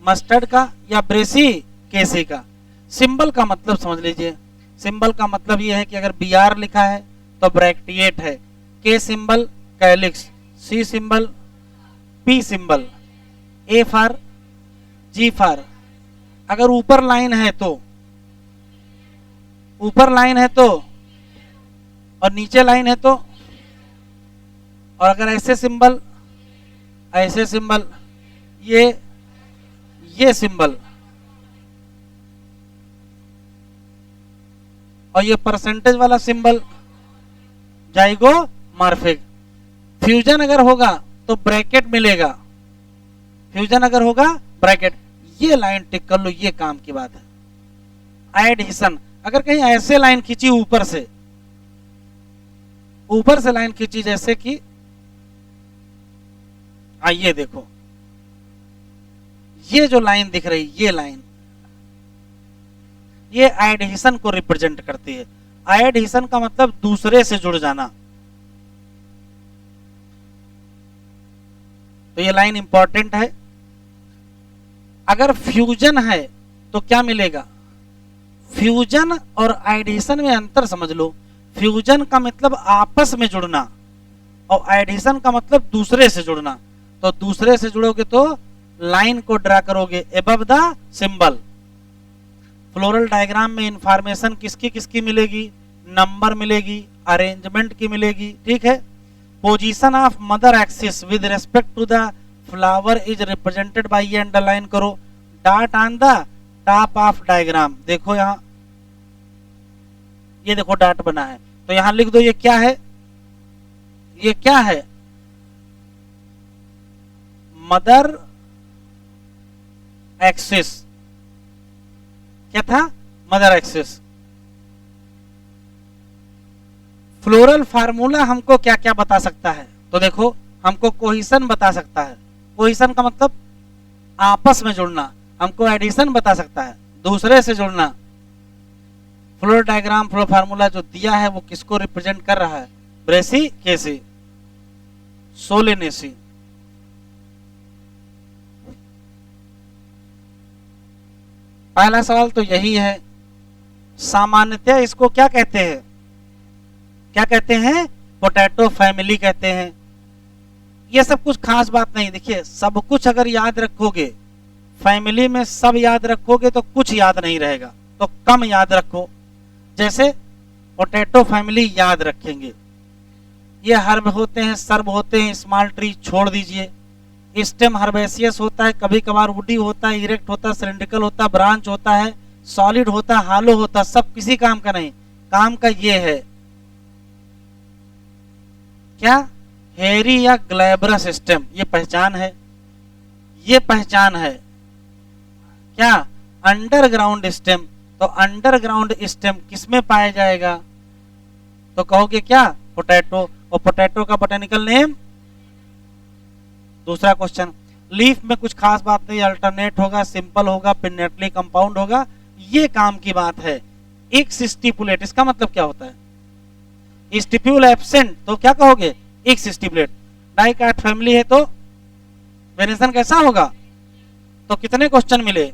मस्टर्ड का या ब्रेसिकेसी का। सिंबल का मतलब समझ लीजिए। सिंबल का मतलब ये है कि अगर Br लिखा है तो ब्रैक्टिएट है, K symbol calyx, C symbol, P symbol, A for G for. अगर ऊपर लाइन है तो, ऊपर लाइन है तो, और नीचे लाइन है तो, और अगर ऐसे सिंबल, ऐसे सिंबल, ये सिंबल, और ये परसेंटेज वाला सिंबल, जाइगोमॉर्फिक। फ्यूजन अगर होगा तो ब्रैकेट मिलेगा, फ्यूजन अगर होगा ब्रैकेट। ये लाइन टिक कर लो, ये काम की बात है। एडहेशन, अगर कहीं ऐसे लाइन खींची ऊपर से ऊपर से लाइन खींची, जैसे कि आइए देखो, ये जो लाइन दिख रही, ये लाइन, ये एडहेशन को रिप्रेजेंट करती है। एडहेशन का मतलब दूसरे से जुड़ जाना। तो ये लाइन इंपॉर्टेंट है। अगर फ्यूजन है तो क्या मिलेगा? फ्यूजन और एडहेशन में अंतर समझ लो। फ्यूजन का मतलब आपस में जुड़ना और एडहेशन का मतलब दूसरे से जुड़ना। तो दूसरे से जुड़ोगे तो लाइन को ड्रा करोगे above the symbol. Floral diagram में इंफॉर्मेशन किसकी किसकी मिलेगी? नंबर मिलेगी, अरेंजमेंट की मिलेगी, ठीक है। Position of mother axis with respect to the flower is represented by, ये अंडरलाइन करो, dot on the top of diagram. देखो यहां, ये देखो डॉट बना है, तो यहां लिख दो ये क्या है? ये क्या है? Mother axis. क्या था? Mother axis. फ्लोरल फार्मूला हमको क्या क्या बता सकता है? तो देखो, हमको कोहिशन बता सकता है। कोहिशन का मतलब आपस में जुड़ना। हमको एडिशन बता सकता है, दूसरे से जुड़ना। फ्लोरल डायग्राम, फ्लोरल फार्मूला जो दिया है वो किसको रिप्रेजेंट कर रहा है? Brassicaceae, Solanaceae. पहला सवाल तो यही है। सामान्यतः इसको क्या कहते हैं? क्या कहते हैं? पोटैटो फैमिली कहते हैं। ये सब कुछ खास बात नहीं। देखिए, सब कुछ अगर याद रखोगे, फैमिली में सब याद रखोगे तो कुछ याद नहीं रहेगा, तो कम याद रखो। जैसे पोटैटो फैमिली याद रखेंगे, ये हर्ब होते हैं, सर्ब होते हैं, स्मॉल ट्री छोड़ दीजिए। स्टेम हर्बेसियस होता है, कभी कभार वुडी होता है, इरेक्ट होता है, सिलिंड्रिकल होता है, ब्रांच होता है, सॉलिड होता है, हालो होता है। सब किसी काम का नहीं, काम का ये है क्या? हेरी या ग्लैब्रस स्टेम। ये पहचान है, ये पहचान है क्या? Underground stem. तो अंडरग्राउंड स्टेम किसमें पाया जाएगा? तो कहोगे क्या? पोटैटो। और पोटैटो का बोटेनिकल नेम? दूसरा क्वेश्चन, लीफ में कुछ खास बात नहीं, अल्टरनेट होगा, सिंपल होगा, पिनेटली कंपाउंड होगा, ये काम की बात है। एक्स स्टिपुलेट, इसका मतलब क्या होता है? स्टिप्यूल एब्सेंट, तो क्या कहोगे? X stipulate. डाइकाट फैमिली है तो वेरिएशन कैसा होगा? तो कितने क्वेश्चन मिले?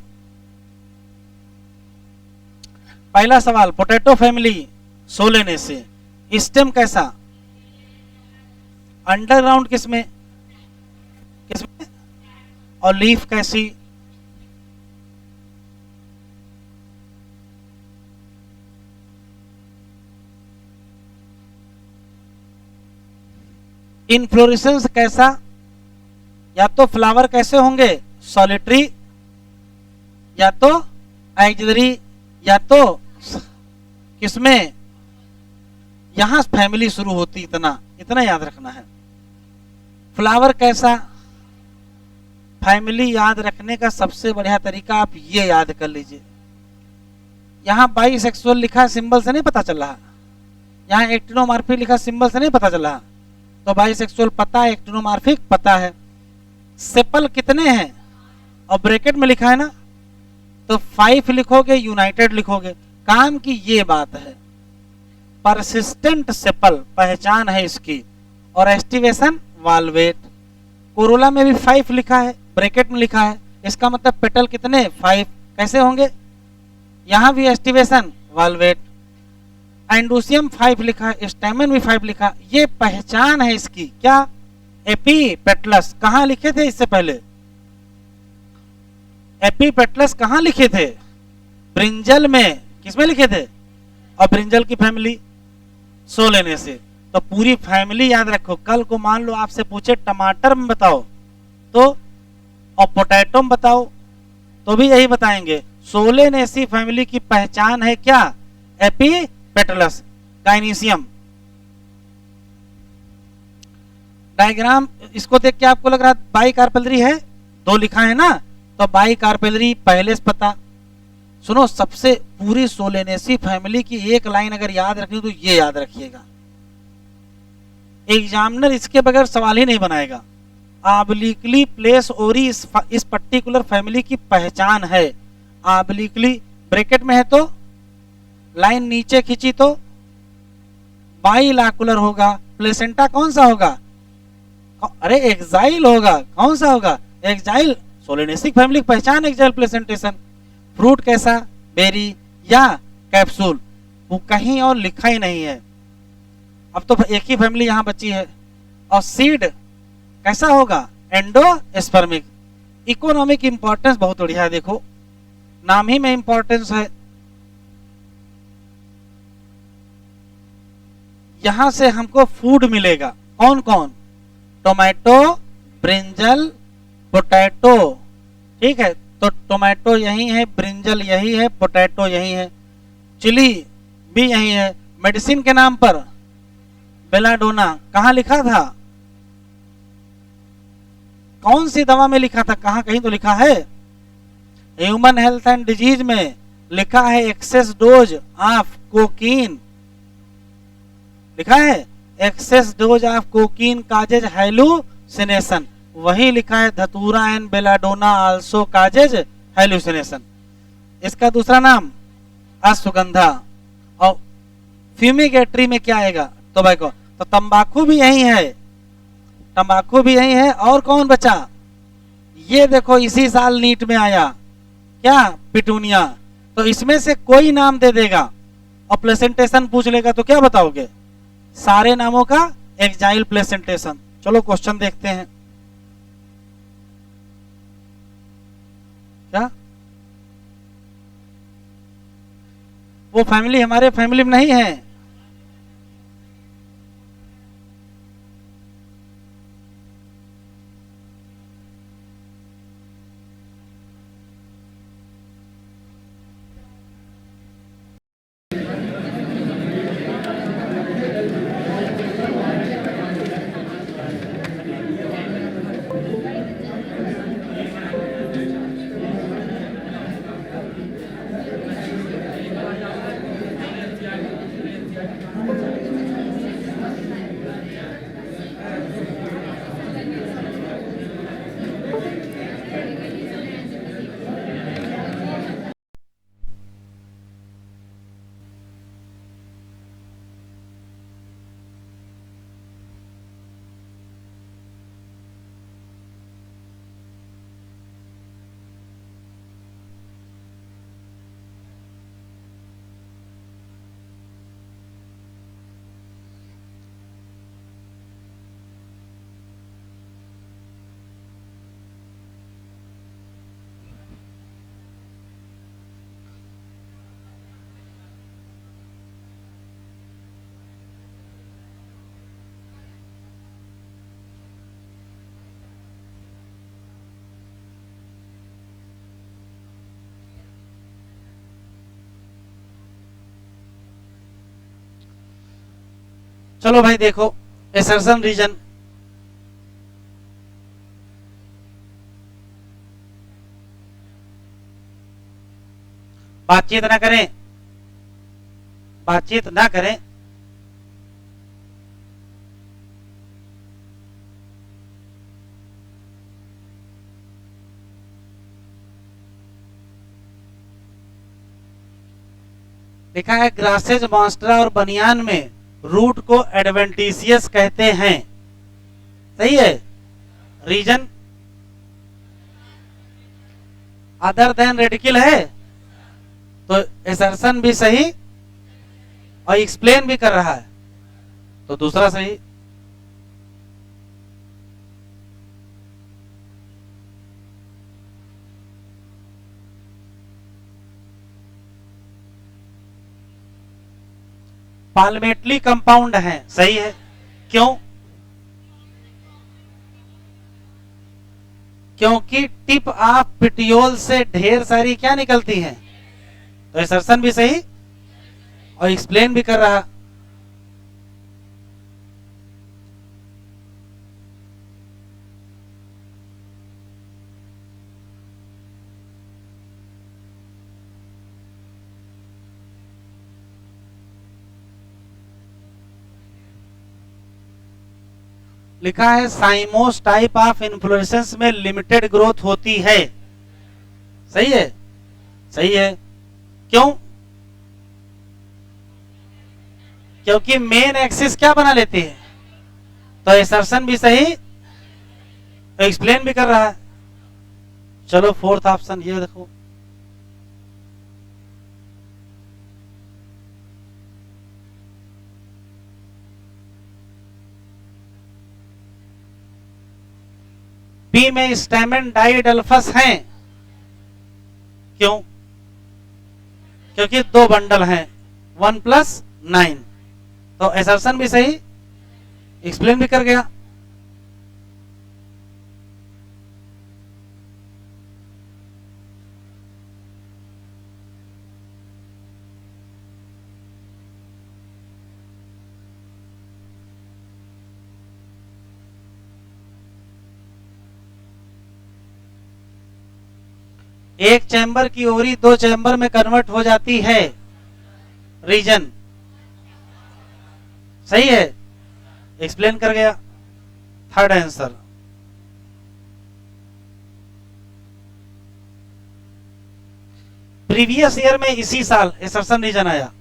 पहला सवाल, पोटैटो फैमिली, सोलेनेसी। स्टेम कैसा? अंडरग्राउंड किसमें? किसमें? और लीफ कैसी? इनफ्लोरेसेंस कैसा? या तो फ्लावर कैसे होंगे? सॉलिटरी, या तो एक्सिलरी, या तो किसमें? यहां फैमिली शुरू होती, इतना इतना याद रखना है। फ्लावर कैसा? फैमिली याद रखने का सबसे बढ़िया तरीका आप ये याद कर लीजिए। यहां बाइसेक्सुअल लिखा, सिंबल से नहीं पता चल रहा। यहां एक्टिनोमॉर्फिक लिखा, सिंबल से नहीं पता चल रहा। तो बाइसेक्सुअल पता है, एक्टिनोमॉर्फिक पता है। सेपल कितने हैं? और ब्रैकेट में लिखा है ना, तो 5 लिखोगे, यूनाइटेड लिखोगे। काम की ये बात है। परसिस्टेंट सेपल पहचान है इसकी, और एस्टिवेशन वाल्वेट। कोरोला में भी 5 लिखा है, ब्रैकेट में लिखा है, इसका मतलब पेटल कितने? 5। कैसे होंगे? यहां भी एस्टिवेशन वाल्वेट। एंडोसियम 5 लिखा है, स्टेमन भी 5 लिखा। ये पहचान है इसकी। क्या? एपीपेटलस। कहां लिखे थे इससे पहले? एपीपेटलस कहां लिखे थे? ब्रिंजल में। किसमें लिखे थे? और ब्रिंजल की फैमिली सोलेनेसी। तो पूरी फैमिली याद रखो। कल को मान लो आपसे पूछे टमाटर में बताओ तो, और पोटैटो में बताओ तो भी यही बताएंगे। सोलेनेसी फैमिली की पहचान है क्या? Epipetalous, gynoecium. डायग्राम इसको देख के आपको लग रहा है बाई कार्पेलरी है, 2 लिखा है ना, तो बाई कार्पेलरी पहले से पता। सुनो, सबसे पूरी सोलेनेसी फैमिली की एक लाइन अगर याद रखनी तो ये याद रखिएगा। एग्जामिनर इसके बगैर सवाल ही नहीं बनाएगा। ऑब्लिकली प्लेस ओरी इस पर्टिकुलर फैमिली की पहचान है। ऑब्लिकली ब्रैकेट में है तो लाइन नीचे खींची तो बाइलैकुलर होगा। प्लेसेंटा कौन सा होगा? अरे एक्साइल होगा। कौन सा होगा? एक्साइल। सोलेनेसिक फैमिली की पहचान एक्साइल प्लेसेंटेशन। फ्रूट कैसा? बेरी या कैप्सूल? वो कहीं और लिखा ही नहीं है। अब तो एक ही फैमिली यहां बची है। और सीड कैसा होगा? एंडोस्पर्मिक। इकोनॉमिक इंपॉर्टेंस बहुत बढ़िया है, देखो नाम ही में इंपॉर्टेंस है। यहां से हमको फूड मिलेगा। कौन कौन? Tomato, brinjal, potato. ठीक है, तो टोमेटो यही है, ब्रिंजल यही है, पोटैटो यही है, चिली भी यही है। मेडिसिन के नाम पर बेलाडोना कहां लिखा था? कौन सी दवा में लिखा था? कहां? कहीं तो लिखा है। ह्यूमन हेल्थ एंड डिजीज में लिखा है एक्सेस डोज ऑफ कोकीन। लिखा है excess dose of cocaine causes hallucination. वही लिखा है datura and belladonna also causes hallucination. इसका दूसरा नाम अश्वगंधा। और फ्यूमिगेटरी में क्या आएगा? टोबैको। तो तंबाकू भी यही है, तंबाकू भी यही है। और कौन बचा? ये देखो इसी साल नीट में आया, क्या? पिटूनिया। तो इसमें से कोई नाम दे देगा और प्लेसेंटेशन पूछ लेगा तो क्या बताओगे? सारे नामों का एक्साइल प्लेसेंटेशन। चलो क्वेश्चन देखते हैं। क्या वो फैमिली हमारे फैमिली में नहीं है? चलो भाई देखो एसर्शन रीजन। बातचीत ना करें, बातचीत ना करें। लिखा है ग्रासेज मॉन्स्ट्रा और बनियान में रूट को एडवेंटिशियस कहते हैं। सही है। रीजन अदर देन रेडिकल है, तो एसर्शन भी सही और एक्सप्लेन भी कर रहा है, तो दूसरा सही। पाल्मेटली कंपाउंड है, सही है। क्यों? क्योंकि टिप ऑफ पिटियोल से ढेर सारी क्या निकलती हैं, तो एसर्शन भी सही और एक्सप्लेन भी कर रहा। लिखा है साइमोस टाइप ऑफ इन्फ्लोरेसेंस में लिमिटेड ग्रोथ होती है। सही है, सही है। क्यों? क्योंकि मेन एक्सिस क्या बना लेती है, तो एसर्शन भी सही, एक्सप्लेन भी कर रहा है। चलो फोर्थ ऑप्शन ये देखो, बी में स्टैमेन डाइडल्फस हैं। क्यों? क्योंकि 2 बंडल हैं, 1 + 9, तो एसर्शन भी सही, एक्सप्लेन भी कर गया। एक चैम्बर की ओरी 2 चैम्बर में कन्वर्ट हो जाती है, रीजन सही है, एक्सप्लेन कर गया। थर्ड आंसर, प्रीवियस ईयर में इसी साल एसर्शन रीजन आया।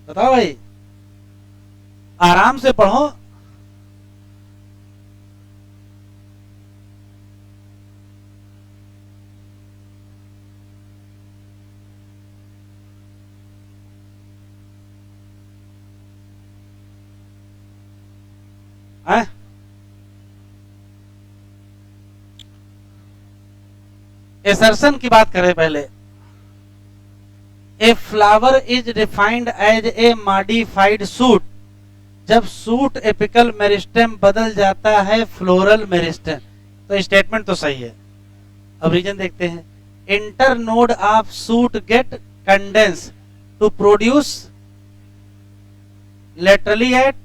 बताओ भाई, आराम से पढ़ो। एसर्शन की बात करें पहले। A flower is defined as a modified shoot, जब सूट एपिकल मेरिस्टेम बदल जाता है फ्लोरल मेरिस्टेम, तो स्टेटमेंट तो सही है। अब रीजन देखते हैं। Internode of shoot get condense to produce laterally at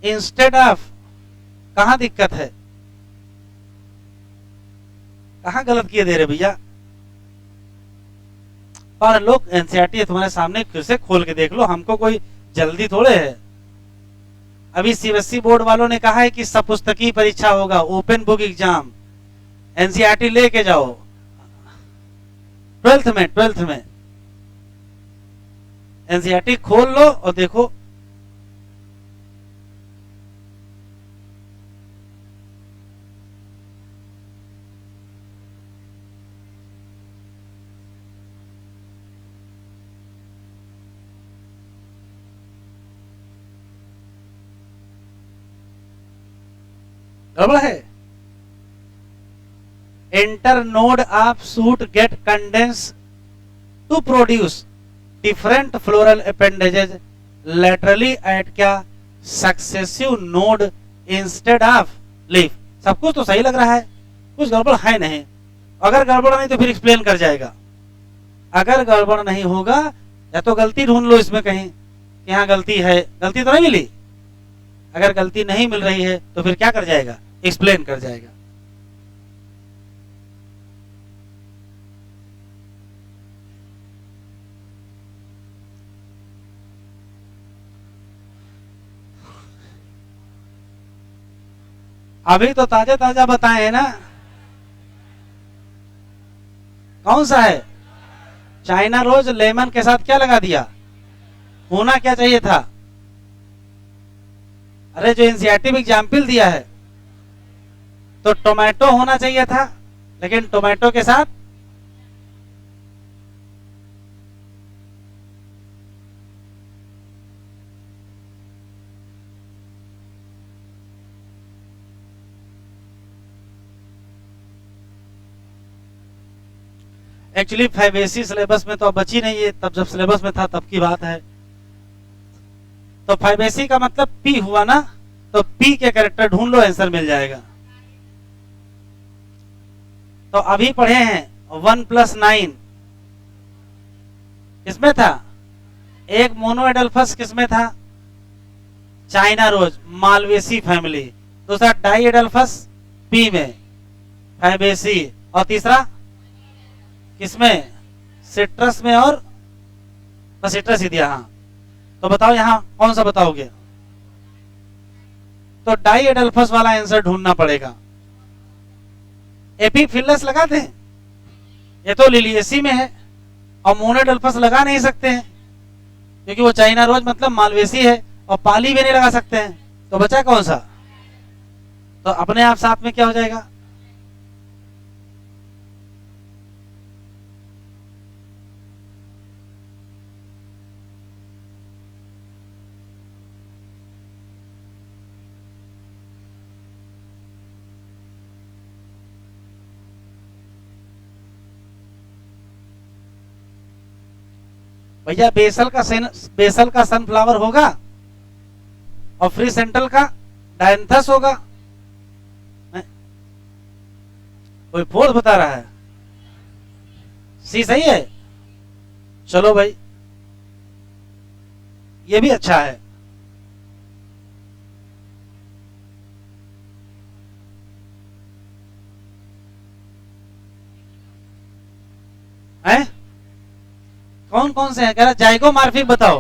instead of, कहां दिक्कत है, कहां गलत किए दे रहे भैया? और लोग एनसीईआरटी तुम्हारे सामने फिर से खोल के देख लो, हमको कोई जल्दी थोड़े है। अभी सीबीएसई बोर्ड वालों ने कहा है कि सपुस्तकीय परीक्षा होगा, ओपन बुक एग्जाम, एनसीईआरटी लेके जाओ। 12th में एनसीईआरटी खोल लो और देखो। गड़बड़ है। Internode of shoot get condense to produce different floral appendages laterally at क्या successive node instead of leaf. सब कुछ तो सही लग रहा है, कुछ गड़बड़ है नहीं। अगर गड़बड़ नहीं तो फिर एक्सप्लेन कर जाएगा। अगर गड़बड़ नहीं होगा या तो गलती ढूंढ लो इसमें कहीं, यहाँ गलती है, गलती तो नहीं मिली। अगर गलती नहीं मिल रही है तो फिर क्या कर जाएगा, एक्सप्लेन कर जाएगा। अभी तो ताजा ताजा बताए हैं ना। कौन सा है? चाइना रोज लेमन के साथ क्या लगा दिया? होना क्या चाहिए था? अरे जो एनसीईआरटी में एग्जाम्पल दिया है तो टोमेटो होना चाहिए था, लेकिन टोमेटो के साथ एक्चुअली 5AC सिलेबस में तो अब बची नहीं है, तब जब सिलेबस में था तब की बात है। तो 5AC का मतलब P हुआ ना, तो P के कैरेक्टर ढूंढ लो, आंसर मिल जाएगा। तो अभी पढ़े हैं 1+9 किसमें था? एक मोनो एडल्फस किसमें था? China rose Malvaceae family. दूसरा डाई एडल्फस पी में फैबेसी, और तीसरा किसमें? सिट्रस में, और बस सिट्रस ही दिया। हाँ, तो बताओ यहां कौन सा बताओगे? तो डाई एडल्फस वाला आंसर ढूंढना पड़ेगा। एपीफिलस लगा दें, ये तो लिलिएसी में है, और मोनोडेल्फस लगा नहीं सकते हैं क्योंकि वो चाइना रोज मतलब मालवेसी है, और पाली भी नहीं लगा सकते हैं। तो बचा कौन सा? तो अपने आप साथ में क्या हो जाएगा? भैया बेसल का सनफ्लावर होगा, और फ्री सेंट्रल का डायंथस होगा। कोई फोर्थ बता रहा है? सी सही है। चलो भाई, ये भी अच्छा है। हैं? कौन कौन से हैं? कह रहा जाइगोमॉर्फिक बताओ।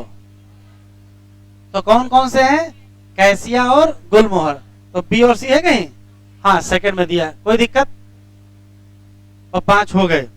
तो कौन कौन से हैं? कैसिया और गुलमोहर। तो बी और सी है कहीं? हाँ, सेकंड में दिया है, कोई दिक्कत? और 5 हो गए।